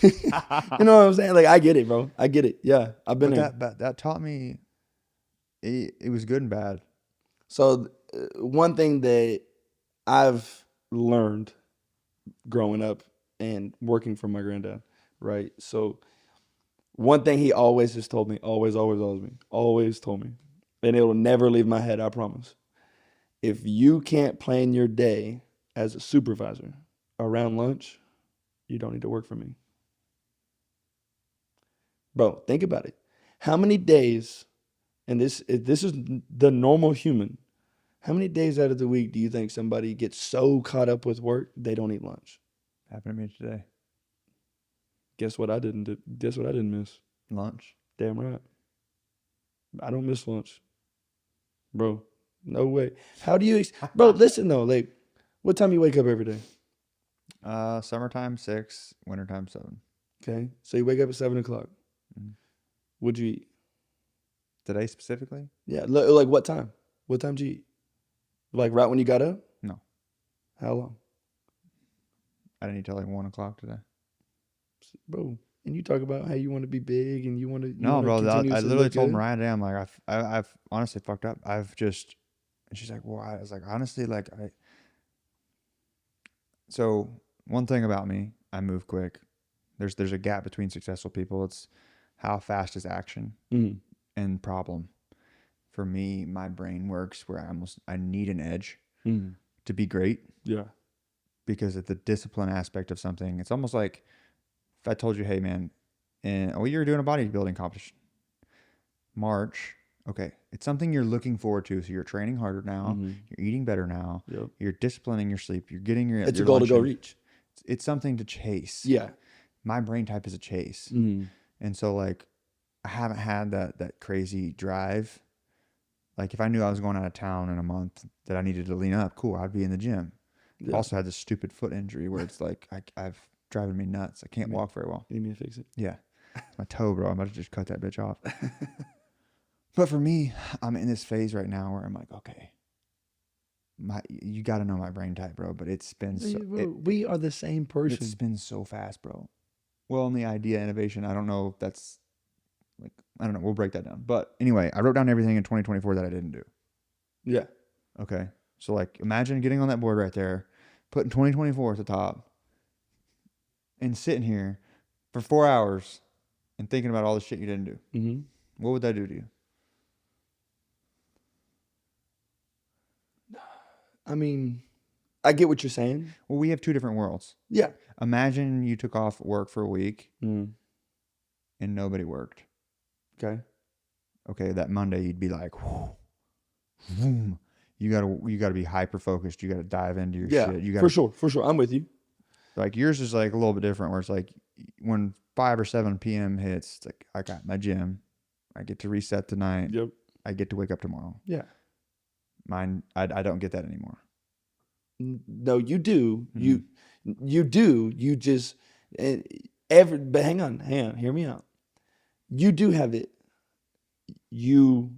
You know what I'm saying? Like, I get it, bro. I get it. Yeah, I've been there. That taught me, it was good and bad. So one thing that I've learned growing up and working for my granddad, right? So one thing he always has told me, always told me, and it will never leave my head, I promise. If you can't plan your day as a supervisor around lunch, you don't need to work for me. Bro, think about it. How many days, and this is the normal human, how many days out of the week do you think somebody gets so caught up with work they don't eat lunch? Happened to me today. Guess what I didn't miss? Lunch. Damn right. I don't miss lunch. Bro, no way. How do you bro, listen though, like what time you wake up every day? Summertime 6, wintertime 7. Okay. So you wake up at 7 o'clock. Mm-hmm. What'd you eat? Today specifically? Yeah. Like what time? What time did you eat? Like right when you got up? No. How long? I didn't eat till like 1 o'clock today. Bro, and you talk about how you want to be big and you want to. No, bro. I literally told good. Mariah today, I'm like, I've honestly fucked up. I've just, and she's like, why? I was like, honestly, like, so one thing about me, I move quick. There's a gap between successful people. It's how fast is action and problem. For me, my brain works where I need an edge to be great. Yeah. Because of the discipline aspect of something, it's almost like if I told you, hey man, you're doing a bodybuilding competition, March, okay, it's something you're looking forward to. So you're training harder now, you're eating better now, you're disciplining your sleep, you're getting your. It's your a goal to go in. reach. It's something to chase. Yeah. My brain type is a chase, and so like I haven't had that crazy drive. Like if I knew I was going out of town in a month that I needed to lean up, cool, I'd be in the gym. Yeah. Also had this stupid foot injury where it's like I've driving me nuts. I can't walk very well. You need me to fix it? Yeah. My toe, bro. I'm about to just cut that bitch off. But for me, I'm in this phase right now where I'm like, okay, you got to know my brain type, bro. But it's been so. We are the same person. It's been so fast, bro. Well, in the idea innovation, I don't know if that's like, I don't know. We'll break that down. But anyway, I wrote down everything in 2024 that I didn't do. Yeah. Okay. So like, imagine getting on that board right there, putting 2024 at the top, and sitting here for 4 hours and thinking about all the shit you didn't do. Mm-hmm. What would that do to you? I mean, I get what you're saying. Well, we have two different worlds. Yeah. Imagine you took off work for a week and nobody worked. Okay. Okay, that Monday you'd be like, boom. You gotta be hyper focused. You gotta dive into your shit. You gotta, for sure. I'm with you. Like yours is like a little bit different, where it's like when 5 or 7 p.m. hits, it's like I got my gym, I get to reset tonight. Yep. I get to wake up tomorrow. Yeah. Mine, I don't get that anymore. No, you do. You do. You just but hang on, hear me out. You do have it. You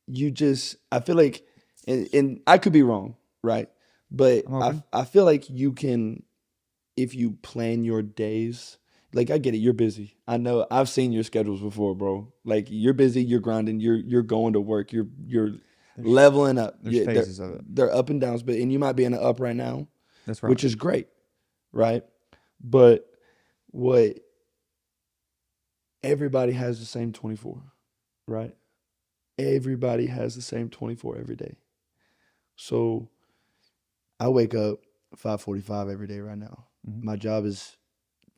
just, I feel like, and I could be wrong, right? But I feel like you can, if you plan your days, like I get it, you're busy. I know, I've seen your schedules before, bro. Like you're busy, you're grinding, you're going to work, you're leveling up. There's phases of it. They're up and downs, and you might be in an up right now. That's right. Which is great, right? But what everybody has the same 24, right? Everybody has the same 24 every day. So I wake up 5:45 every day right now. Mm-hmm. My job is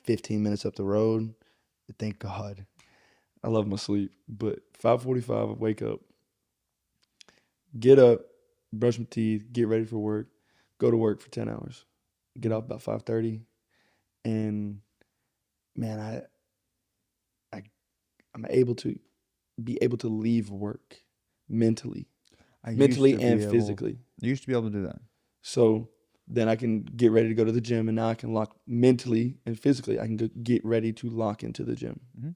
15 minutes up the road. Thank God. I love my sleep. But 5:45, I wake up, get up, brush my teeth, get ready for work, go to work for 10 hours, get off about 5:30. And man, I'm able to leave work mentally and physically. I used to be able to do that. So then I can get ready to go to the gym, and now I can lock mentally and physically. I can get ready to lock into the gym. Mm-hmm.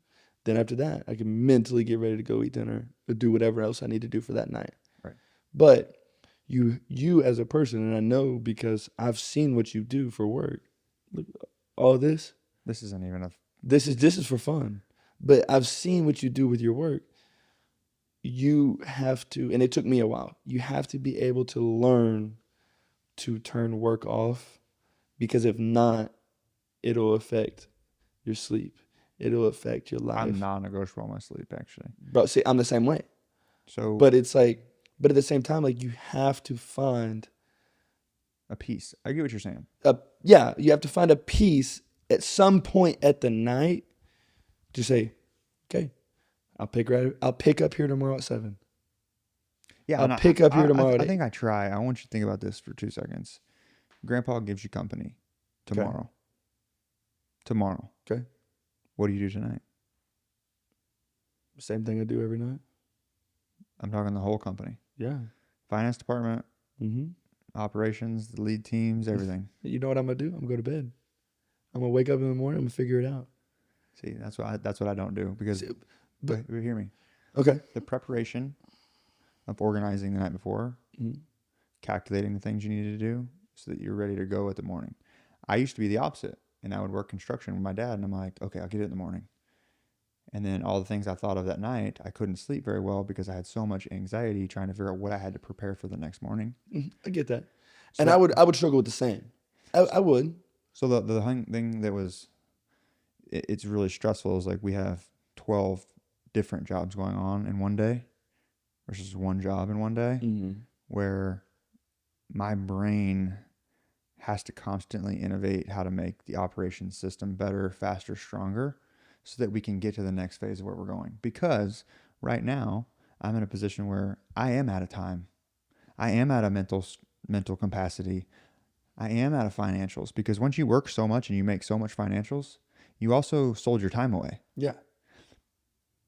Then after that, I can mentally get ready to go eat dinner or do whatever else I need to do for that night. Right. But you as a person, and I know because I've seen what you do for work. Look, all this. This isn't even a. This is for fun. But I've seen what you do with your work. You have to, and it took me a while, you have to be able to learn to turn work off, because if not, it'll affect your sleep. It'll affect your life. I'm non-negotiable on my sleep, actually. Bro, see, I'm the same way. So, but it's like, but at the same time, like you have to find A peace. I get what you're saying. Yeah, you have to find a peace at some point at the night to say, okay, I'll pick up here tomorrow at 7. Yeah, I'll pick up here tomorrow at I 8. think I try. I want you to think about this for 2 seconds. Grandpa gives you company tomorrow. Tomorrow. Okay. What do you do tonight? Same thing I do every night. I'm talking the whole company. Yeah. Finance department, Mm-hmm. operations, the lead teams, everything. You know what I'm going to do? I'm going to go to bed. I'm going to wake up in the morning. I'm going to figure it out. See, that's what I don't do because, but hear me. Okay. The preparation of organizing the night before, calculating the things you need to do so that you're ready to go at the morning. I used to be the opposite, and I would work construction with my dad, and I'm like, okay, I'll get it in the morning. And then all the things I thought of that night, I couldn't sleep very well because I had so much anxiety trying to figure out what I had to prepare for the next morning. I get that. So and I would struggle with the same. I would. So the thing that was, it's really stressful is like we have 12 different jobs going on in one day versus one job in one day, where my brain has to constantly innovate how to make the operations system better, faster, stronger, so that we can get to the next phase of where we're going. Because right now, I'm in a position where I am out of time. I am out of mental capacity. I am out of financials. Because once you work so much and you make so much financials, you also sold your time away. Yeah.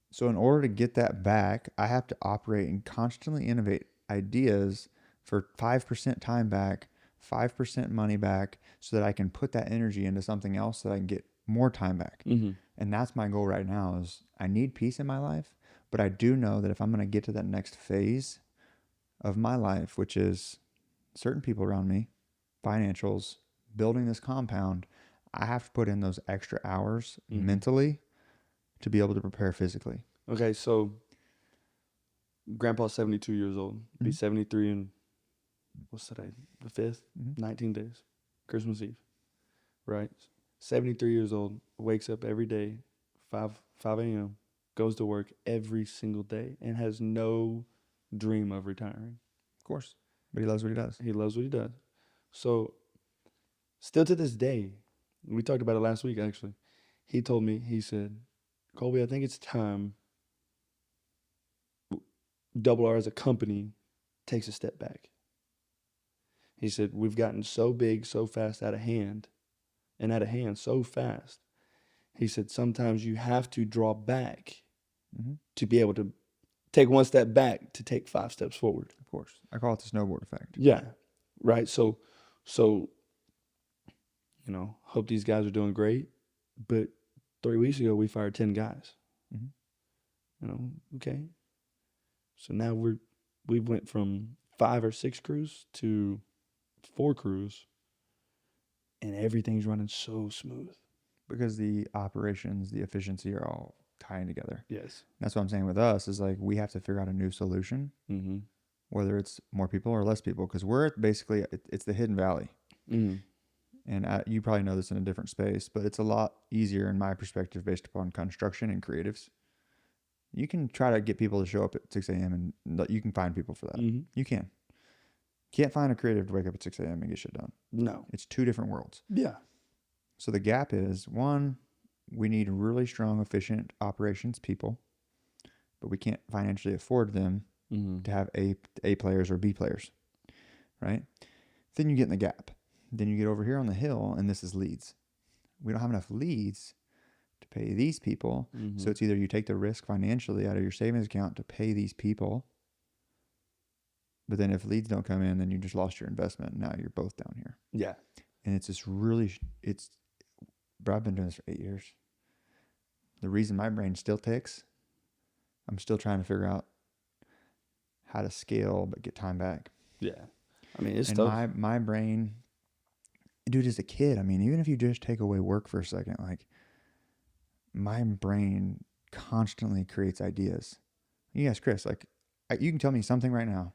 So in order to get that back, I have to operate and constantly innovate ideas for 5% time back, 5% money back, so that I can put that energy into something else so that I can get more time back. And that's my goal right now is I need peace in my life, but I do know that if I'm going to get to that next phase of my life, which is certain people around me, financials, building this compound, I have to put in those extra hours mentally to be able to prepare physically. Okay, so Grandpa's 72 years old. Be 73 in, what's today? The 5th? 19 days. Christmas Eve. Right? 73 years old, wakes up every day, 5 a.m., goes to work every single day, and has no dream of retiring. Of course. But he loves what he does. He loves what he does. So, still to this day, we talked about it last week, actually. He told me, he said, Colbey, I think it's time Double R as a company takes a step back. He said, we've gotten so big, so fast, out of hand so fast. He said, sometimes you have to draw back to be able to take one step back to take 5 steps forward. Of course. I call it the snowboard effect. Yeah. Right. So, hope these guys are doing great. But 3 weeks ago, we fired 10 guys. Okay. So now we went from 5 or 6 crews to 4 crews, and everything's running so smooth. Because the operations, the efficiency are all tying together. Yes. That's what I'm saying with us is like we have to figure out a new solution, whether it's more people or less people, because we're basically, it's the hidden valley. And you probably know this in a different space, but it's a lot easier in my perspective based upon construction and creatives. You can try to get people to show up at 6 a.m. and you can find people for that. You can. Can't find a creative to wake up at 6 a.m. and get shit done. No. It's 2 different worlds. Yeah. So the gap is, 1, we need really strong, efficient operations people, but we can't financially afford them to have A players or B players, right? Then you get in the gap. Then you get over here on the hill, and this is leads. We don't have enough leads to pay these people. So it's either you take the risk financially out of your savings account to pay these people, but then if leads don't come in, then you just lost your investment. Now you're both down here. Yeah. And it's just really, bro, I've been doing this for 8 years. The reason my brain still ticks, I'm still trying to figure out how to scale but get time back. Yeah. I mean, it's and tough. My brain, dude, as a kid, I mean, even if you just take away work for a second, like, my brain constantly creates ideas. You ask Chris, like, you can tell me something right now,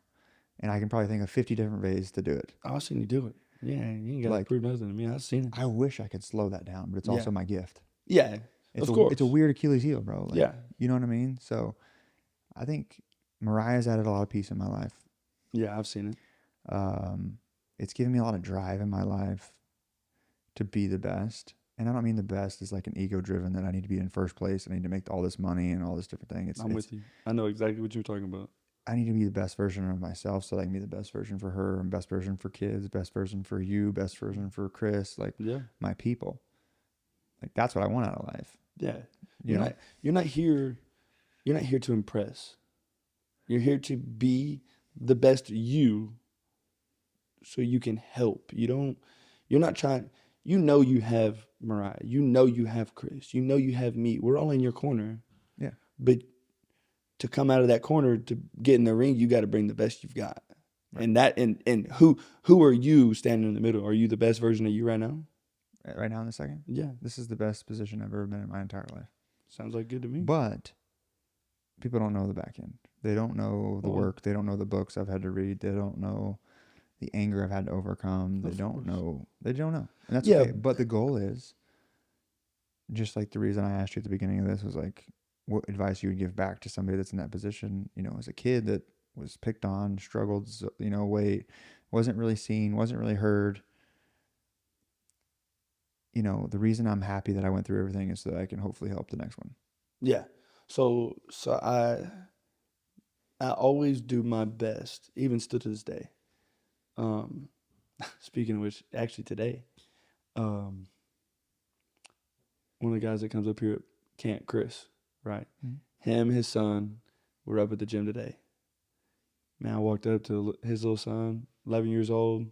and I can probably think of 50 different ways to do it. I've seen you do it. Yeah, you ain't got to prove nothing to me. I've seen it. I wish I could slow that down, but it's also my gift. Yeah, of course. It's a weird Achilles heel, bro. Like, yeah. You know what I mean? So I think Mariah's added a lot of peace in my life. Yeah, I've seen it. it's given me a lot of drive in my life to be the best. And I don't mean the best as like an ego driven that I need to be in first place. I need to make all this money and all this different thing. I'm with you. I know exactly what you're talking about. I need to be the best version of myself so that I can be the best version for her and best version for kids, best version for you, best version for Chris, like my people. Like that's what I want out of life. Yeah. You're not here to impress. You're here to be the best you so you can help. You're not trying, you have Mariah, you have Chris, you have me. We're all in your corner. Yeah. But to come out of that corner to get in the ring, you got to bring the best you've got. Right. And who are you standing in the middle? Are you the best version of you right now? Right now in the second? Yeah. This is the best position I've ever been in my entire life. Sounds like good to me. But people don't know the back end. They don't know the work. They don't know the books I've had to read. They don't know the anger I've had to overcome. They don't know. And that's okay. But the goal is, just like the reason I asked you at the beginning of this was like, what advice you would give back to somebody that's in that position, as a kid that was picked on, struggled, wasn't really seen, wasn't really heard. The reason I'm happy that I went through everything is so that I can hopefully help the next one. Yeah. So I always do my best, even still to this day. Speaking of which, actually today, one of the guys that comes up here at camp, Chris, right? Mm-hmm. Him, his son, were up at the gym today. Man, I walked up to his little son, 11 years old.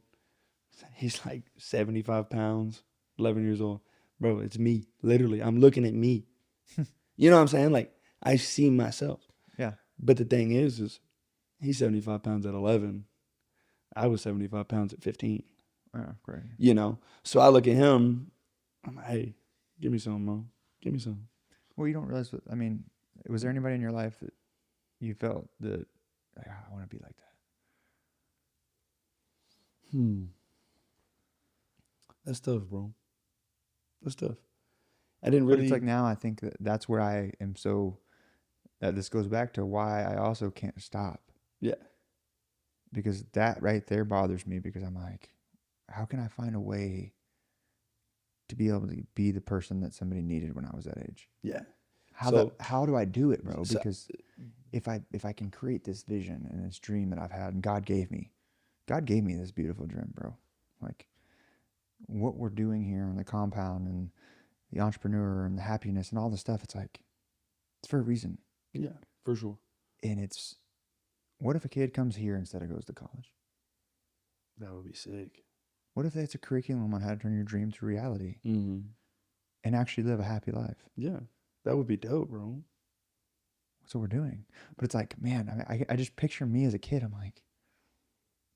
He's like 75 pounds, 11 years old. Bro, it's me. Literally, I'm looking at me. You know what I'm saying? Like, I see myself. Yeah. But the thing is he's 75 pounds at 11. I was 75 pounds at 15. Oh, great. So I look at him. I'm like, hey, give me some, Mom. Give me some. Well, you don't realize was there anybody in your life that you felt that I want to be like that? That's tough, bro. That's tough. I didn't really. But it's like now I think that's where I am so. That this goes back to why I also can't stop. Yeah. Because that right there bothers me because I'm like, how can I find a way to be able to be the person that somebody needed when I was that age? Yeah. How do I do it, bro? Because if I can create this vision and this dream that I've had and God gave me this beautiful dream, bro. Like what we're doing here on the compound and the entrepreneur and the happiness and all the stuff, it's like, it's for a reason. Yeah, for sure. And what if a kid comes here instead of goes to college? That would be sick. What if it's a curriculum on how to turn your dream to reality and actually live a happy life? Yeah, that would be dope, bro. That's what we're doing. But it's like, man, I just picture me as a kid. I'm like,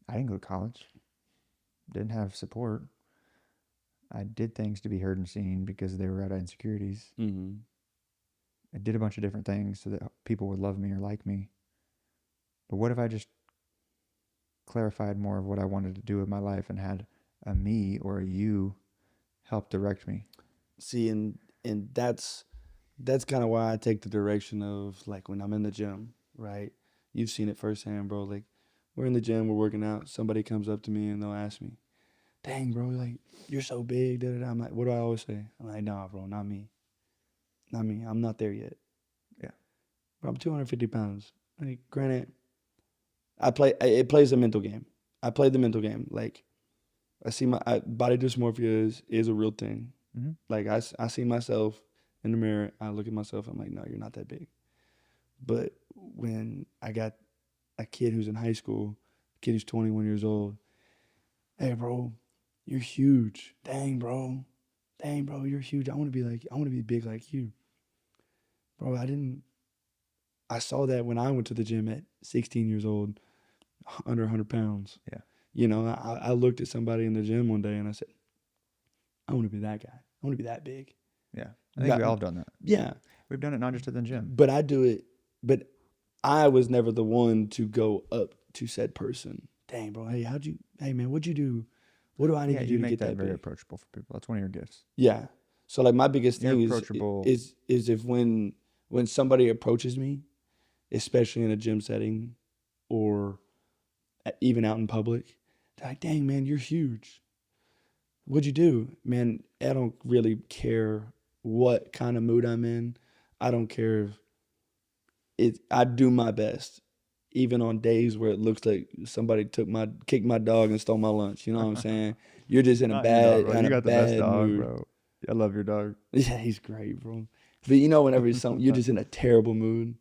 I didn't go to college. Didn't have support. I did things to be heard and seen because they were out of insecurities. Mm-hmm. I did a bunch of different things so that people would love me or like me. But what if I just clarified more of what I wanted to do with my life and had a me or a you help direct me? See, and that's kind of why I take the direction of like when I'm in the gym, right? You've seen it firsthand, bro. Like we're in the gym, we're working out. Somebody comes up to me and they'll ask me, dang, bro, like, you're so big. Da, da, da. I'm like, what do I always say? I'm like, nah, bro, not me. Not me. I'm not there yet. Yeah. Bro, I'm 250 pounds. Like, granted, it plays a mental game. I play the mental game. Like, I see my body dysmorphia is a real thing. Mm-hmm. Like, I see myself in the mirror. I look at myself. I'm like, no, you're not that big. But when I got a kid who's in high school, a kid who's 21 years old, hey, bro, you're huge. Dang, bro, you're huge. I want to be big like you. Bro, I saw that when I went to the gym at 16 years old, under 100 pounds. Yeah. I looked at somebody in the gym one day and I said, I want to be that guy. I want to be that big. Yeah. I think we all done that. Yeah. We've done it not just at the gym. But I do it, but I was never the one to go up to said person. Dang, bro, hey man, what'd you do? What do I need to do to get that very big? approachable for people. That's one of your gifts. Yeah. So like my biggest thing approachable. is if when somebody approaches me, especially in a gym setting or even out in public, They're like, dang, man, you're huge. What'd you do? Man, I don't really care what kind of mood I'm in. I don't care if I do my best. Even on days where it looks like somebody kicked my dog and stole my lunch. You know what I'm saying? You're just in a Not your dog, bro. in You a got the best bad dog, mood. bro. I love your dog. Yeah, he's great, bro. But whenever you're just in a terrible mood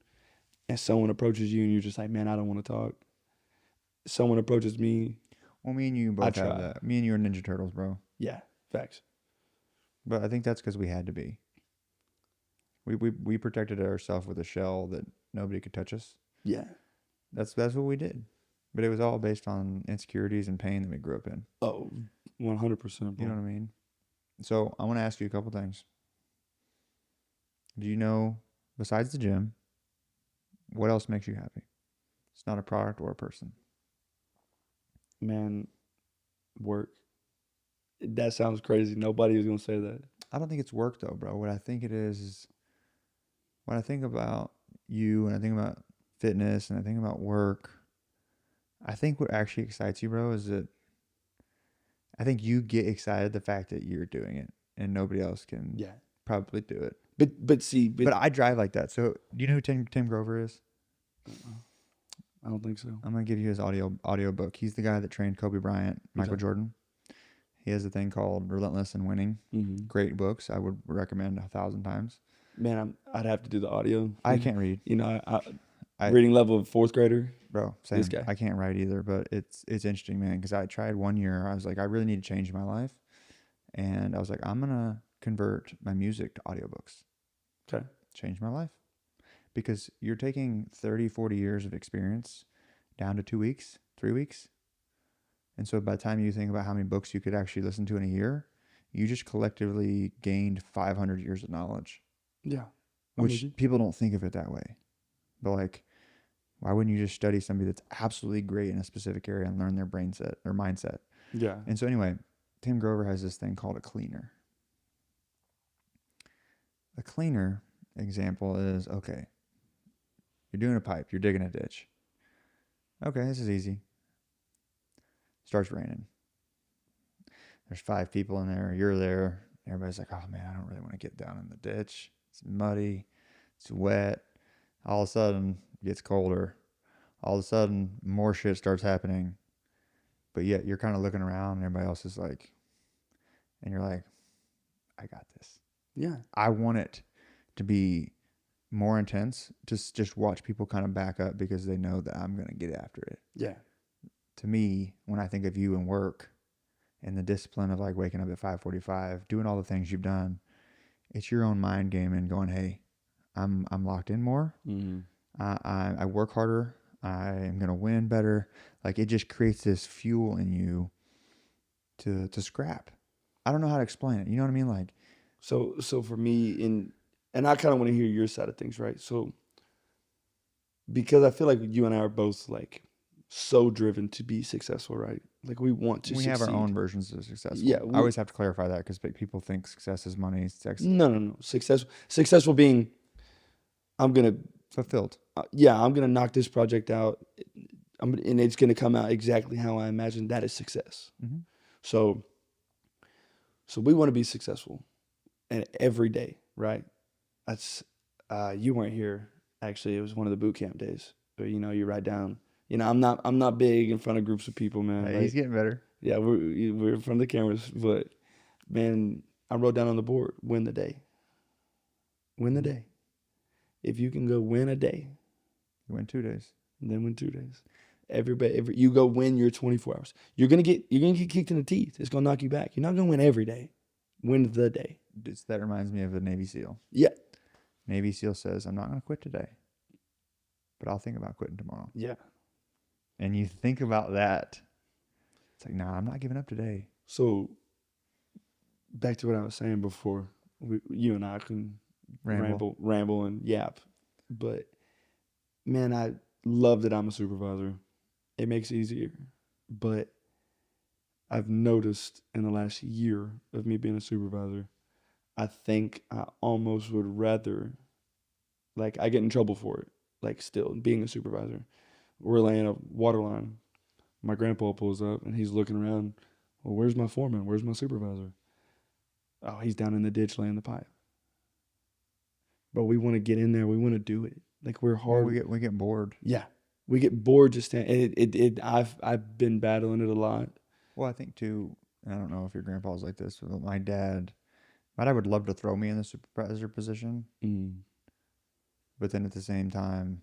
and someone approaches you and you're just like, man, I don't want to talk. Someone approaches me. Well, me and you both try. have that. Me and you are Ninja Turtles, bro. Yeah, facts. But I think that's because we had to be. We protected ourselves with a shell that nobody could touch us. Yeah. That's what we did. But it was all based on insecurities and pain that we grew up in. Oh, 100%. Bro. You know what I mean? So I want to ask you a couple things. Do you know, besides the gym, what else makes you happy? It's not a product or a person. Man, work. That sounds crazy. Nobody was going to say that. I don't think it's work, though, bro. What I think it is when I think about you and I think about fitness and I think about work, I think what actually excites you, bro, is that I think you get excited the fact that you're doing it and nobody else can probably do it. But I drive like that. So do you know who Tim Grover is? I don't think so. I'm gonna give you his audio book. He's the guy that trained Kobe Bryant, Michael Jordan. He has a thing called Relentless and Winning. Mm-hmm. Great books. I would recommend 1,000 times. Man, I'd have to do the audio. I can't read. I reading level of fourth grader. Bro, same. This guy. I can't write either, but it's interesting, man, because I tried one year. I was like, I really need to change my life. And I was like, I'm going to convert my music to audiobooks. Okay. Change my life. Because you're taking 30, 40 years of experience down to 2 weeks, 3 weeks. And so by the time you think about how many books you could actually listen to in a year, you just collectively gained 500 years of knowledge. Yeah. Which people don't think of it that way. But like, why wouldn't you just study somebody that's absolutely great in a specific area and learn their mindset? Yeah. And so anyway, Tim Grover has this thing called a cleaner. A cleaner example is, okay, you're doing a pipe, you're digging a ditch. Okay, this is easy. Starts raining. There's 5 people in there. You're there. Everybody's like, oh man, I don't really want to get down in the ditch. It's muddy. It's wet. All of a sudden, it gets colder. All of a sudden, more shit starts happening. But yet, you're kind of looking around, and everybody else is like, and you're like, I got this. Yeah. I want it to be more intense. Just watch people kind of back up because they know that I'm going to get after it. Yeah. To me, when I think of you and work and the discipline of like waking up at 5:45, doing all the things you've done, it's your own mind game and going, hey, I'm locked in more. Mm-hmm. I work harder. I am going to win better. Like it just creates this fuel in you to scrap. I don't know how to explain it. You know what I mean? Like, so for me, and I kind of want to hear your side of things, right? So, because I feel like you and I are both like so driven to be successful, right? Like we want to. We succeed. have our own versions of successful. Yeah, I always have to clarify that because people think success is money. No. Successful being, I'm gonna fulfilled. I'm gonna knock this project out, and it's gonna come out exactly how I imagine that is success. Mm-hmm. So we want to be successful, and every day, right? That's you weren't here. Actually, it was one of the boot camp days. But you write down. I'm not big in front of groups of people, man. Hey, like, he's getting better. Yeah, we're in front of the cameras, but man, I wrote down on the board, win the day. Win the day. If you can go win a day, you win 2 days. Then win 2 days. You go win your 24 hours. You're gonna get kicked in the teeth. It's gonna knock you back. You're not gonna win every day. Win the day. That reminds me of a Navy SEAL. Yeah. Navy SEAL says, I'm not gonna quit today, but I'll think about quitting tomorrow. Yeah. And you think about that. It's like, nah, I'm not giving up today. So, back to what I was saying before, you and I can ramble and yap. But, man, I love that I'm a supervisor. It makes it easier. But I've noticed in the last year of me being a supervisor, I think I almost would rather, like, I get in trouble for it, like, still, being a supervisor. We're laying a water line. My grandpa pulls up and he's looking around. Well, where's my foreman? Where's my supervisor? Oh, he's down in the ditch laying the pipe. But we want to get in there. We want to do it. Like we're hard. Well, we get bored. Yeah, we get bored just standing. I've been battling it a lot. Well, I think too. I don't know if your grandpa's like this, but my dad would love to throw me in the supervisor position, but then at the same time,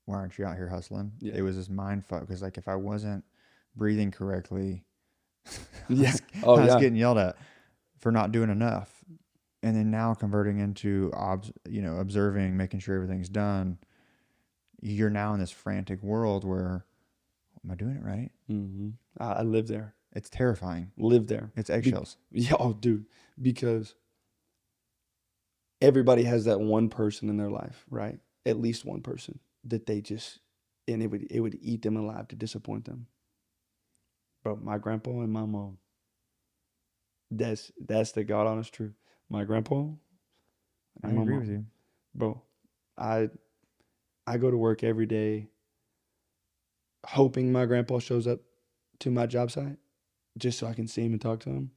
why aren't you out here hustling? Yeah. It was this mind fuck because like if I wasn't breathing correctly, Yeah. I was getting yelled at for not doing enough. And then now converting into observing, making sure everything's done, you're now in this frantic world where, am I doing it right? Mm-hmm. I live there. It's terrifying. Live there. It's eggshells. Yeah, oh, dude. Because everybody has that one person in their life, right? At least one person that they just, and it would eat them alive to disappoint them. Bro, my grandpa and my mom. That's the God honest truth. My grandpa and I my agree mom. with you. Bro, I go to work every day hoping my grandpa shows up to my job site just so I can see him and talk to him,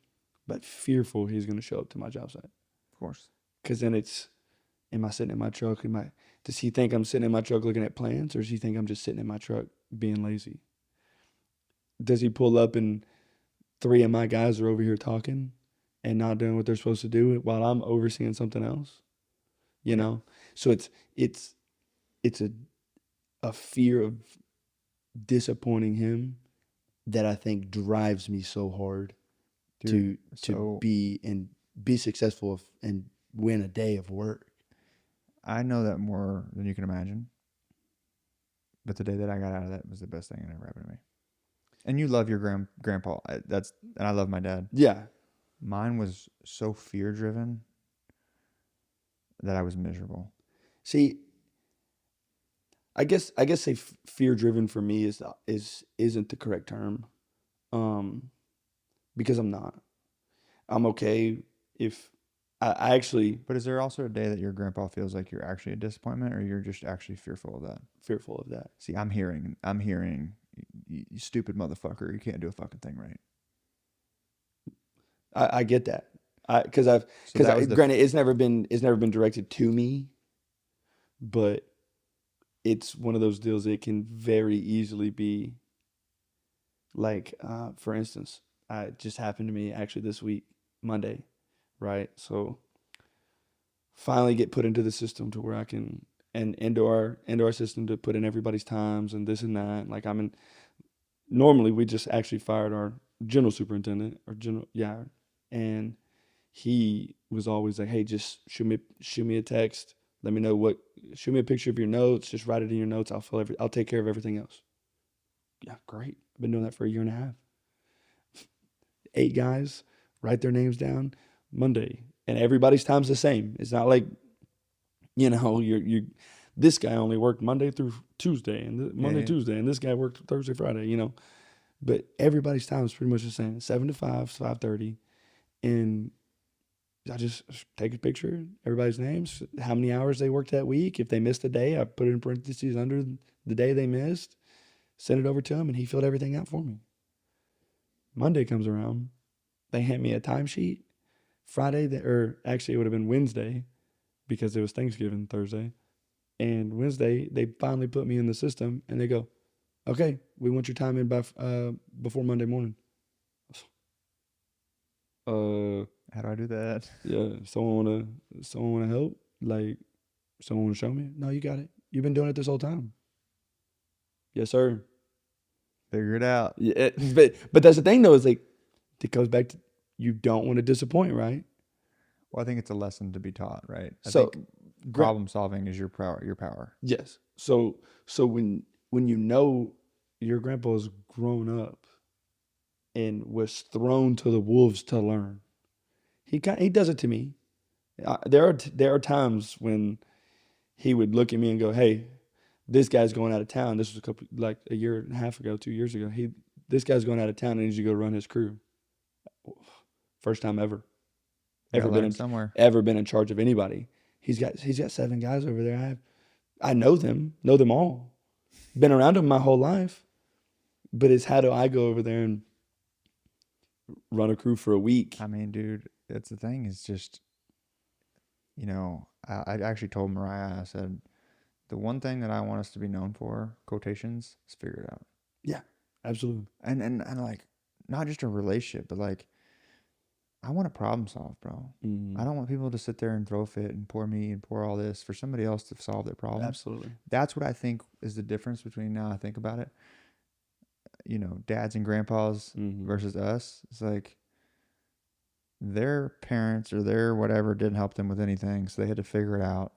but fearful he's going to show up to my job site. Of course. Because then it's, am I sitting in my truck? Does he think I'm sitting in my truck looking at plans, or does he think I'm just sitting in my truck being lazy? Does he pull up and 3 of my guys are over here talking and not doing what they're supposed to do while I'm overseeing something else? You know? So it's a fear of disappointing him that I think drives me so hard to be successful and win a day of work. I know that more than you can imagine. But the day that I got out of that was the best thing that ever happened to me. And you love your grandpa. And I love my dad. Yeah. Mine was so fear driven that I was miserable. See, I guess say fear driven for me isn't the correct term, because I'm not. I'm okay if I actually But is there also a day that your grandpa feels like you're actually a disappointment, or you're just actually fearful of that? fearful of that. See, I'm hearing, you stupid motherfucker, you can't do a fucking thing right. I get that. Granted, it's never been directed to me, but it's one of those deals that can very easily be like, for instance, it just happened to me actually this week, Monday, right? So finally get put into the system to where I can, and into our system to put in everybody's times and this and that. Like normally we just actually fired our general superintendent and he was always like, hey, just shoot me a text. Let me know shoot me a picture of your notes. Just write it in your notes. I'll take care of everything else. Yeah, great. I've been doing that for a year and a half. 8 guys, write their names down Monday. And everybody's time's the same. It's not like, this guy only worked Monday through Tuesday and Tuesday, and this guy worked Thursday, Friday, But everybody's time is pretty much the same. 7 to 5, 5:30. And I just take a picture, everybody's names, how many hours they worked that week. If they missed a day, I put it in parentheses under the day they missed, send it over to him, and he filled everything out for me. Monday comes around, they hand me a timesheet. Friday, actually it would have been Wednesday because it was Thanksgiving Thursday. And Wednesday, they finally put me in the system, and they go, okay, we want your time in by before Monday morning. How do I do that? Yeah, someone wanna help? Like, someone wanna show me? No, you got it. You've been doing it this whole time. Yes, sir. Figure it out. Yeah, but that's the thing though, is like, it goes back to, you don't want to disappoint, right? Well, I think it's a lesson to be taught, right? I So, think problem solving is your power. Yes. So when your grandpa's grown up and was thrown to the wolves to learn, he does it to me. There are times when he would look at me and go, "Hey, this guy's going out of town." This was a year and a half ago, 2 years ago. This guy's going out of town and needs to go run his crew. First time ever been in charge of anybody. He's got 7 guys over there. I know them all. Been around them my whole life. But it's how do I go over there and run a crew for a week? I mean, dude, it's the thing. It's just, I actually told Mariah, I said, the one thing that I want us to be known for, quotations, is figure it out. Yeah, absolutely. And like, not just a relationship, but like, I want to problem solve, bro. Mm-hmm. I don't want people to sit there and throw a fit and pour me and pour all this for somebody else to solve their problems. Absolutely. That's what I think is the difference between, now I think about it, dads and grandpas versus us. It's like their parents or their whatever didn't help them with anything, so they had to figure it out.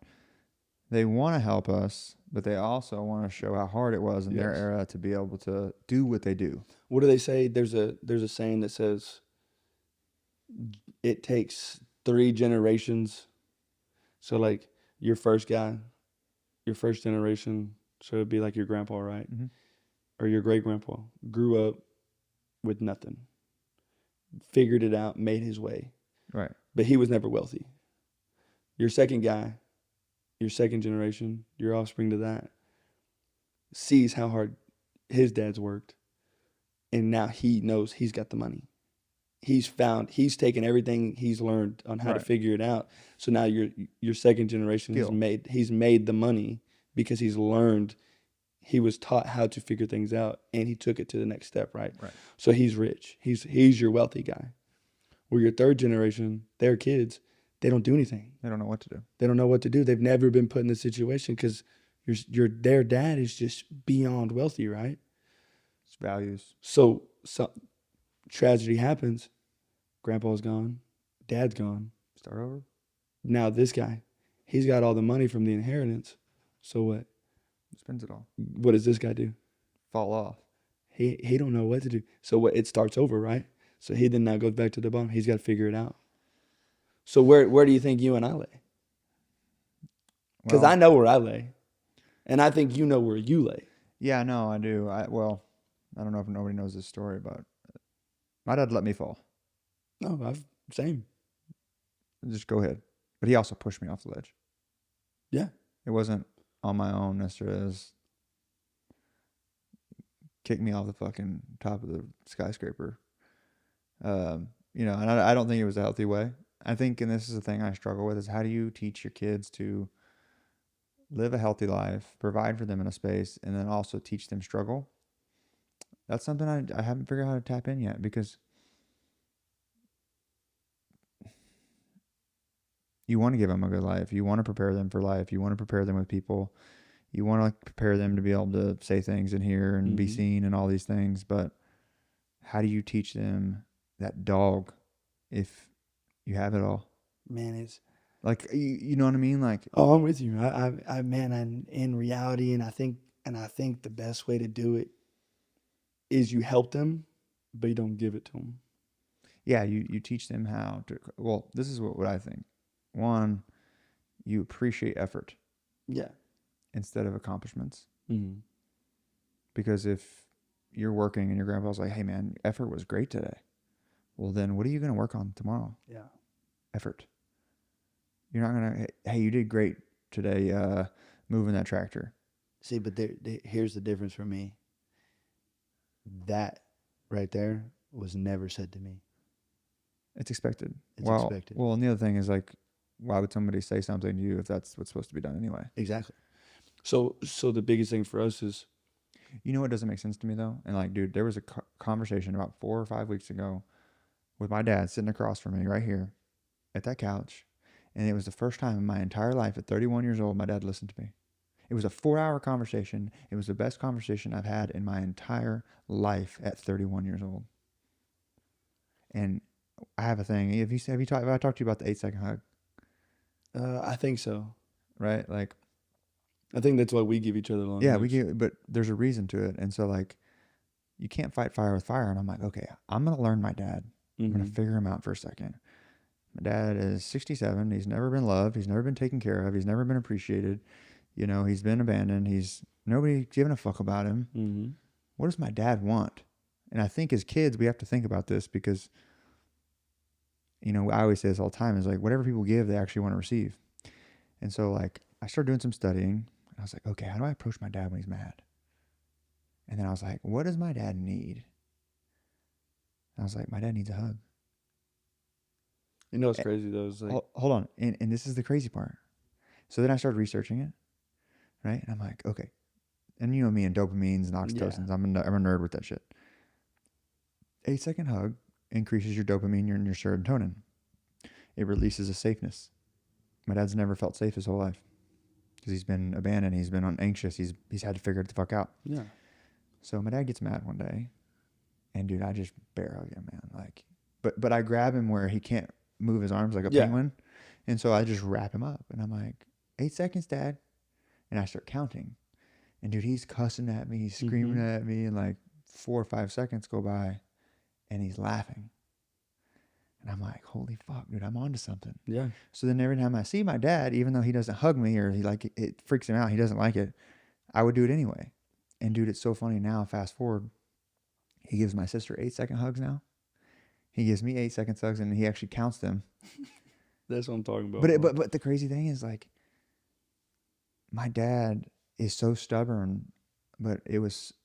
They want to help us, but they also want to show how hard it was in their era to be able to do what they do. What do they say? There's a saying that says it takes 3 generations. So like your first guy, your first generation, so it'd be like your grandpa, right? Mm-hmm. Or your great grandpa grew up with nothing, figured it out, made his way. Right. But he was never wealthy. Your second guy, your second generation, your offspring to that, sees how hard his dad's worked. And now he knows he's got the money. He's taken everything he's learned on how to figure it out. So now your second generation he's made the money because he's learned, he was taught how to figure things out, and he took it to the next step, right? So he's rich. He's your wealthy guy. Where your third generation, their kids, they don't do anything. They don't know what to do. They don't know what to do. They've never been put in this situation because their dad is just beyond wealthy, right? It's values. So tragedy happens. Grandpa's gone. Dad's gone. Start over. Now this guy, he's got all the money from the inheritance. So what? Spends it all. What does this guy do? Fall off. He don't know what to do. So what? It starts over, right? So he then now goes back to the bottom. He's got to figure it out. So where do you think you and I lay? Because I know where I lay, and I think you know where you lay. Yeah, no, I do. I don't know if nobody knows this story, but my dad let me fall. No, same. Just go ahead. But he also pushed me off the ledge. Yeah. It wasn't on my own necessarily. It was kick me off the fucking top of the skyscraper. And I don't think it was a healthy way. I think, and this is the thing I struggle with, is how do you teach your kids to live a healthy life, provide for them in a space, and then also teach them struggle? That's something I haven't figured out how to tap in yet, because you want to give them a good life. You want to prepare them for life. You want to prepare them with people. You want to prepare them to be able to say things and hear and be seen and all these things. But how do you teach them that dog if you have it all? Man, it's like, you know what I mean? Like, oh, I'm with you. Man, in reality, and I think the best way to do it is you help them, but you don't give it to them. Yeah, you teach them how to. Well, this is what I think. One, you appreciate effort. Yeah. Instead of accomplishments. Mm-hmm. Because if you're working and your grandpa's like, hey man, effort was great today. Well, then what are you going to work on tomorrow? Yeah. Effort. You're not going to, hey, you did great today moving that tractor. See, but here's the difference for me. That right there was never said to me. It's expected. It's expected. Well, and the other thing is, like, why would somebody say something to you if that's what's supposed to be done anyway? Exactly. So the biggest thing for us is, you know what doesn't make sense to me though? And like, dude, there was a conversation about 4 or 5 weeks ago with my dad sitting across from me right here at that couch. And it was the first time in my entire life at 31 years old, my dad listened to me. It was a 4-hour conversation. It was the best conversation I've had in my entire life at 31 years old. And I have a thing. Have I talked to you about the 8-second hug? I think so. Right? Like, I think that's why we give each other long hugs. But there's a reason to it. And so, like, you can't fight fire with fire. And I'm like, okay, I'm going to learn my dad. I'm going to figure him out for a second. My dad is 67. He's never been loved. He's never been taken care of. He's never been appreciated. You know, he's been abandoned. Nobody's giving a fuck about him. Mm-hmm. What does my dad want? And I think as kids, we have to think about this because, you know, I always say this all the time, is like, whatever people give, they actually want to receive. And so, like, I started doing some studying. I was like, okay, how do I approach my dad when he's mad? And then I was like, what does my dad need? I was like, my dad needs a hug. You know what's crazy though? Is like, Hold on. And this is the crazy part. So then I started researching it, right? And I'm like, okay. And you know me and dopamines and oxytocins. Yeah. I'm a nerd with that shit. 8-second hug increases your dopamine and your serotonin. It releases a safeness. My dad's never felt safe his whole life because he's been abandoned. He's been anxious. He's had to figure it the fuck out. Yeah. So my dad gets mad one day, and dude, I just bear hug him, man. Like, but I grab him where he can't move his arms like a penguin, and so I just wrap him up, and I'm like, 8 seconds, Dad, and I start counting, and dude, he's cussing at me, he's screaming at me, and like 4 or 5 seconds go by, and he's laughing. And I'm like, holy fuck, dude, I'm onto something. Yeah. So then every time I see my dad, even though he doesn't hug me or he like it freaks him out, he doesn't like it, I would do it anyway. And dude, it's so funny now, fast forward, he gives my sister 8-second hugs now. He gives me 8-second hugs and he actually counts them. That's what I'm talking about. But the crazy thing is like, my dad is so stubborn, but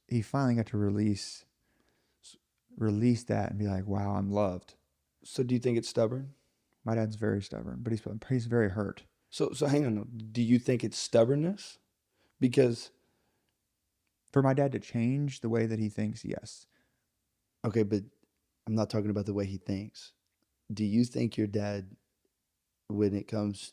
he finally got to release that and be like, wow, I'm loved. So do you think it's stubborn? My dad's very stubborn, but he's very hurt. So hang on. Do you think it's stubbornness? Because for my dad to change the way that he thinks, yes. Okay, but I'm not talking about the way he thinks. Do you think your dad, when it comes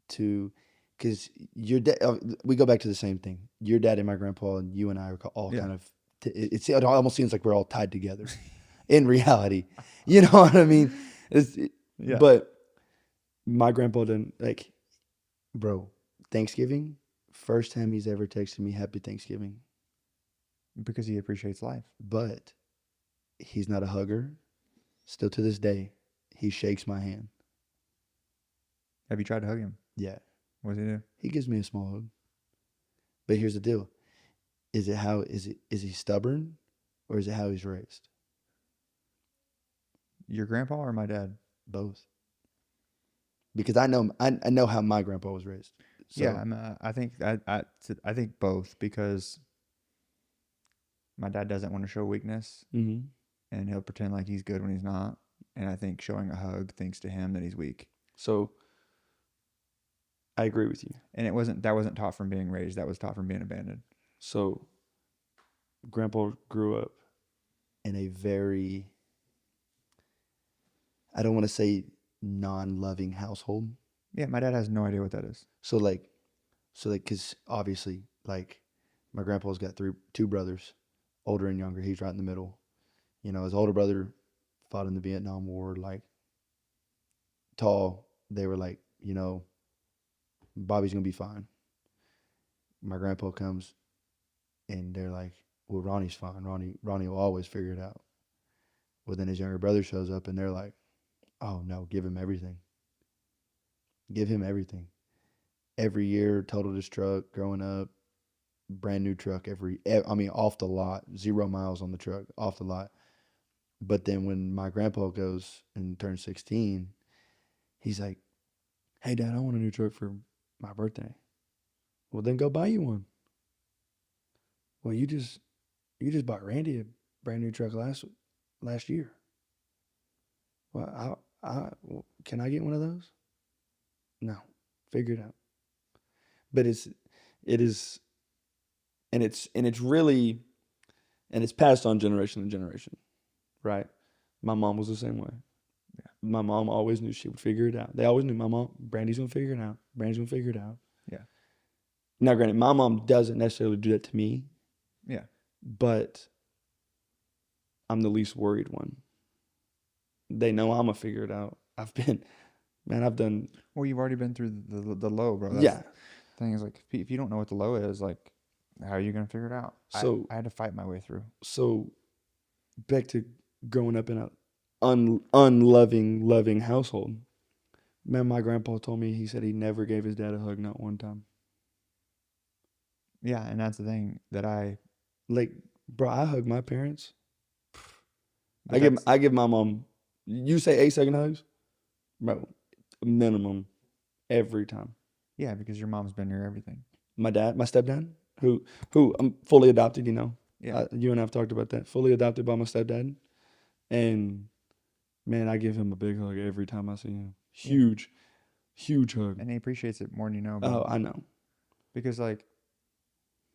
to, because your dad, we go back to the same thing. Your dad and my grandpa and you and I are all kind of, it almost seems like we're all tied together. In reality, you know what I mean? But my grandpa didn't, like, bro, Thanksgiving, first time he's ever texted me happy Thanksgiving. Because he appreciates life. But he's not a hugger. Still to this day, he shakes my hand. Have you tried to hug him? Yeah. What does he do? He gives me a small hug. But here's the deal. Is he stubborn or is it how he's raised? Your grandpa or my dad? Both. Because I know how my grandpa was raised. So, yeah, I think both, because my dad doesn't want to show weakness, and he'll pretend like he's good when he's not. And I think showing a hug thinks to him that he's weak. So I agree with you. And that wasn't taught from being raised. That was taught from being abandoned. So grandpa grew up in a very, I don't want to say non-loving household. Yeah, my dad has no idea what that is. So because obviously, like, my grandpa's got two brothers, older and younger. He's right in the middle. You know, his older brother fought in the Vietnam War, like, tall. They were like, you know, Bobby's gonna be fine. My grandpa comes, and they're like, well, Ronnie's fine. Ronnie will always figure it out. Well, then his younger brother shows up, and they're like, oh no, give him everything. Give him everything. Every year, totaled his truck growing up, brand new truck off the lot, 0 miles on the truck, off the lot. But then when my grandpa goes and turns 16, he's like, hey, Dad, I want a new truck for my birthday. Well, then go buy you one. Well, you just bought Randy a brand new truck last year. Well, can I get one of those? No, figure it out. But it's really, and it's passed on generation to generation, right? My mom was the same way. Yeah. My mom always knew she would figure it out. They always knew my mom, Brandy's gonna figure it out. Brandy's gonna figure it out. Yeah. Now, granted, my mom doesn't necessarily do that to me. Yeah. But I'm the least worried one. They know I'm gonna figure it out. I've done. Well, you've already been through the low, bro. Yeah. The thing is, like, if you don't know what the low is, like, how are you gonna figure it out? So I had to fight my way through. So back to growing up in an unloving, loving household. Man, my grandpa told me, he said he never gave his dad a hug, not one time. Yeah, and that's the thing that like, bro, I hug my parents. I give my mom, you say 8-second hugs? Bro, minimum every time. Yeah, because your mom's been your everything. My stepdad, who I'm fully adopted, you know. Yeah. You and I have talked about that. Fully adopted by my stepdad. And, man, I give him a big hug every time I see him. Huge hug. And he appreciates it more than you know, bro. Oh, I know. Because, like,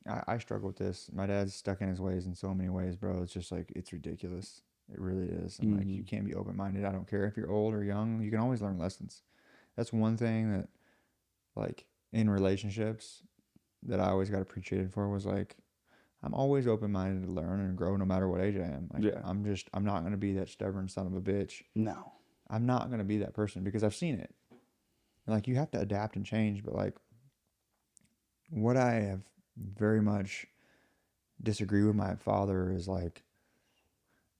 I struggle with this. My dad's stuck in his ways in so many ways, bro. It's just, like, it's ridiculous. It really is. And, like, you can't be open-minded. I don't care if you're old or young. You can always learn lessons. That's one thing that, like, in relationships that I always got appreciated for was, like, I'm always open-minded to learn and grow no matter what age I am. Like, I'm not going to be that stubborn son of a bitch. No. I'm not going to be that person because I've seen it. And, like, you have to adapt and change. But, like, what I have very much disagree with my father is, like,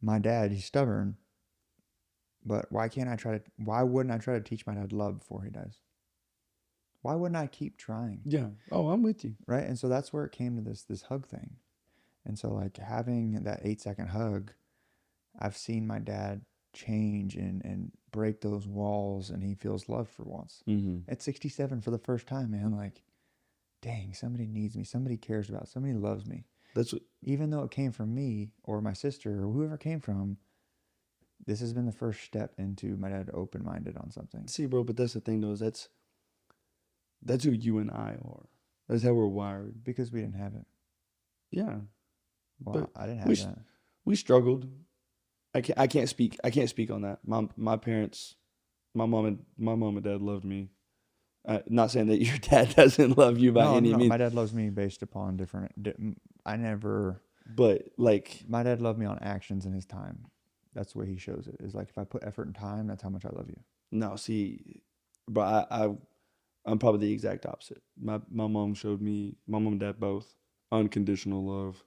my dad, he's stubborn. But why wouldn't I try to teach my dad love before he does? Why wouldn't I keep trying? Yeah. Oh, I'm with you. Right? And so that's where it came to this hug thing. And so, like, having that 8-second hug, I've seen my dad change and break those walls, and he feels love for once. Mm-hmm. At 67 for the first time, man, like, dang, somebody needs me. Somebody cares about. Somebody loves me. That's what, even though it came from me or my sister or whoever it came from, this has been the first step into my dad open-minded on something. see, bro, but that's the thing, though, is that's who you and I are. That's how we're wired. Because we didn't have it. Yeah. Well, I didn't have that. We struggled. I can't speak on that. My parents, my mom and dad loved me. Not saying that your dad doesn't love you by any means. My dad loves me based upon different. But, like, my dad loved me on actions and his time. That's the way he shows it. Is like, if I put effort and time, that's how much I love you. No, see, but I'm probably the exact opposite. My mom showed me, my mom and dad both, unconditional love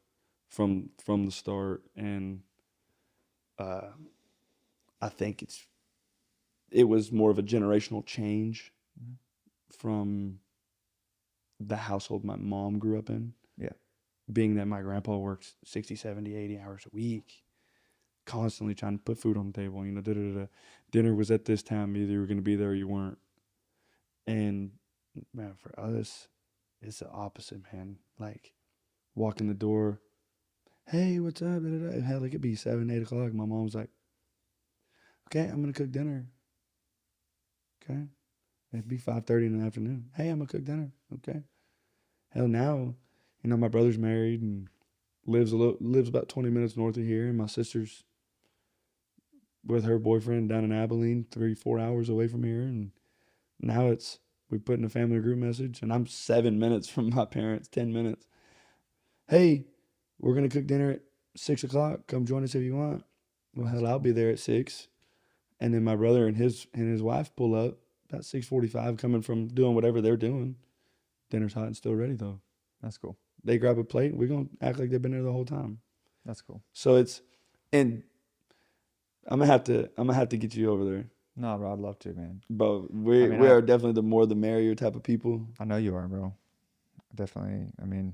from the start, and I think it was more of a generational change from the household my mom grew up in. Yeah. Being that my grandpa works 60, 70, 80 hours a week, constantly trying to put food on the table, Dinner was at this time, either you were going to be there or you weren't. And, man, for us, it's the opposite, man. Like, walk in the door, hey, what's up? Hell, it could be 7, 8 o'clock. My mom's like, okay, I'm going to cook dinner. Okay. It'd be 5:30 in the afternoon. Hey, I'm going to cook dinner. Okay. Hell, now, my brother's married and lives about 20 minutes north of here, and my sister's with her boyfriend down in Abilene, 3-4 hours away from here, and now we put in a family group message, and I'm 7 minutes from my parents, 10 minutes. Hey, we're going to cook dinner at 6 o'clock. Come join us if you want. Well, hell, I'll be there at 6. And then my brother and his wife pull up about 6:45, coming from doing whatever they're doing. Dinner's hot and still ready, though. That's cool. They grab a plate. We're going to act like they've been there the whole time. That's cool. So and I'm gonna have to get you over there. No, bro, I'd love to, man. But we are definitely the more the merrier type of people. I know you are, bro. Definitely. I mean,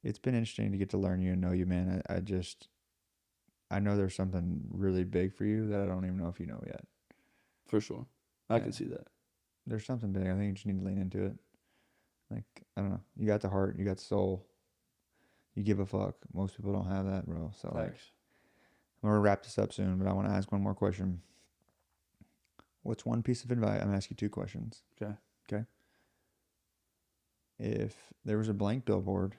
it's been interesting to get to learn you and know you, man. I know there's something really big for you that I don't even know if you know yet. For sure. I can see that. There's something big. I think you just need to lean into it. Like, I don't know. You got the heart. You got the soul. You give a fuck. Most people don't have that, bro. So, like, I'm going to wrap this up soon, but I want to ask one more question. What's one piece of advice? I'm going to ask you 2 questions. Okay. If there was a blank billboard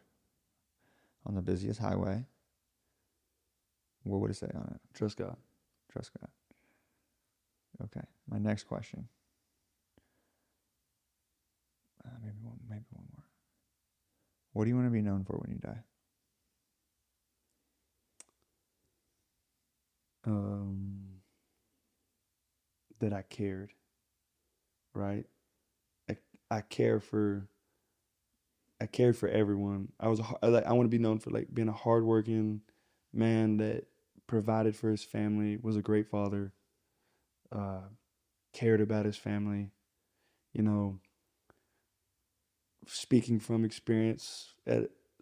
on the busiest highway, what would it say on it? Trust God. Trust God. Okay. My next question. Maybe one more. What do you want to be known for when you die? That I cared, right? I cared for everyone. I want to be known for, like, being a hardworking man that provided for his family, was a great father, cared about his family, speaking from experience.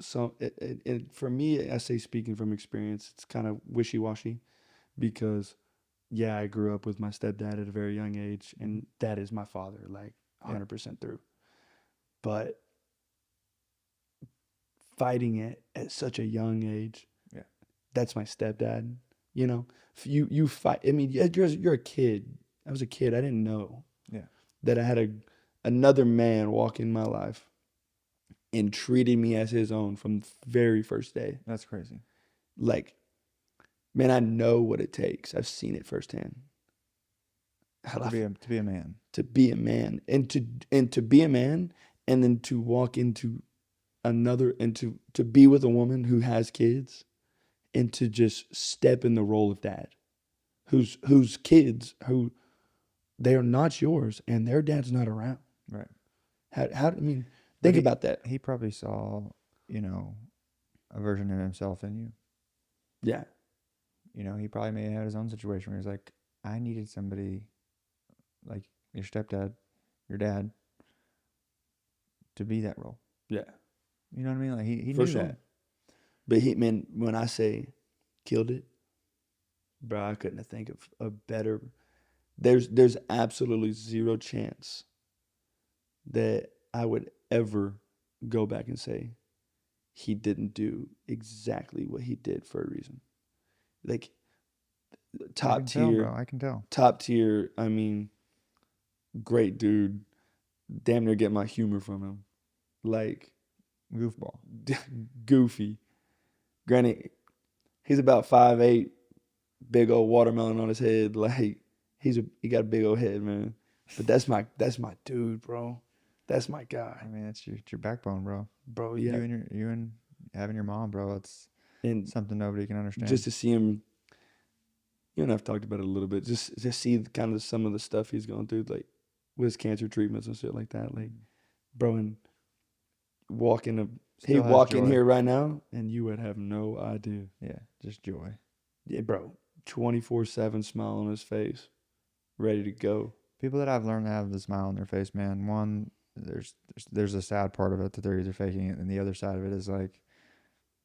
For me, I say speaking from experience, it's kind of wishy-washy, because I grew up with my stepdad at a very young age, and that is my father, like 100% through. But fighting at such a young age. Yeah. That's my stepdad. You know, you fight. I mean, you're a kid. I was a kid. I didn't know that I had another man walk in my life and treated me as his own from the very first day. That's crazy. Like, man, I know what it takes. I've seen it firsthand. To be a man. To be a man. And to be a man, and then to walk into another, and to be with a woman who has kids, and to just step in the role of dad, whose kids, who they are not yours, and their dad's not around. Right. How I mean, think about that. He probably saw, you know, a version of himself in you. Yeah. You know, he probably may have had his own situation where he's like, I needed somebody like your stepdad, your dad, to be that role. Yeah. You know what I mean? Like he For knew sure. that. But man, when I say killed it, bro, I couldn't think of a better. There's absolutely zero chance that I would ever go back and say he didn't do exactly what he did for a reason. Like, top tier, bro. I can tell. Top tier. I mean, great dude. Damn near get my humor from him. Like, Goofball. Goofy. Granted, he's about 5'8", big old watermelon on his head. Like, he got a big old head, man. But that's my dude, bro. That's my guy. I mean, it's your backbone, bro. Bro, yeah. You and having your mom, bro. It's something nobody can understand. Just to see him, you and I've talked about it a little bit. Just see kind of some of the stuff he's going through, like with his cancer treatments and shit like that. Like, bro, and he'd walk in here right now, and you would have no idea. Yeah, just joy. Yeah, bro. 24/7 smile on his face, ready to go. People that I've learned to have the smile on their face, man. One, there's a sad part of it that they're either faking it, and the other side of it is like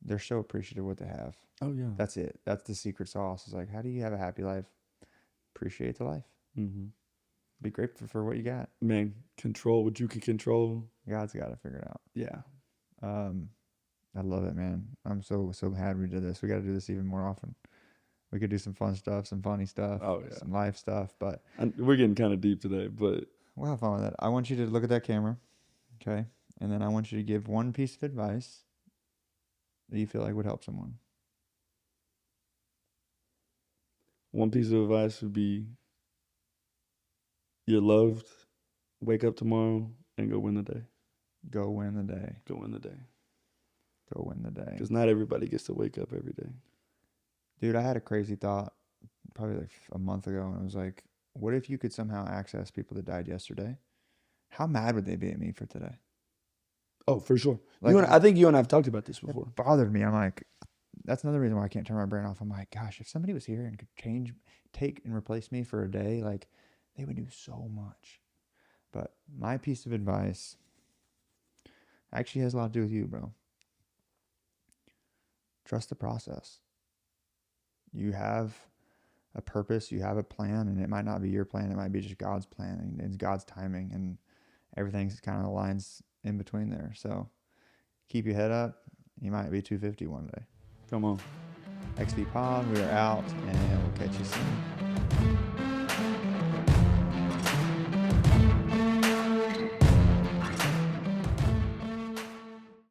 they're so appreciative of what they have. Oh yeah, that's it. That's the secret sauce. It's like, how do you have a happy life? Appreciate the life. Mm-hmm. Be grateful for what you got. Man, control what you can control. God's got to figure it out. Yeah. I love it, man. I'm so happy we did this. We got to do this even more often. We could do some fun stuff, some funny stuff, some life stuff, but we're getting kind of deep today, but we'll have fun with that. I want you to look at that camera, okay? And then I want you to give one piece of advice that you feel like would help someone. One piece of advice would be, you're loved, wake up tomorrow, and go win the day. Go win the day. Go win the day. Go win the day. Because not everybody gets to wake up every day. Dude, I had a crazy thought probably like a month ago, and I was like, what if you could somehow access people that died yesterday? How mad would they be at me for today? Oh, for sure. Like, I think you and I have talked about this before. It bothered me. I'm like, that's another reason why I can't turn my brain off. I'm like, gosh, if somebody was here and could take and replace me for a day, like, they would do so much. But my piece of advice actually has a lot to do with you, bro. Trust the process. You have a purpose, you have a plan, and it might not be your plan. It might be just God's plan, and it's God's timing, and everything's kind of aligns in between there. So keep your head up. You might be 250 one day. Come on. XP Pod, we are out, and we'll catch you soon.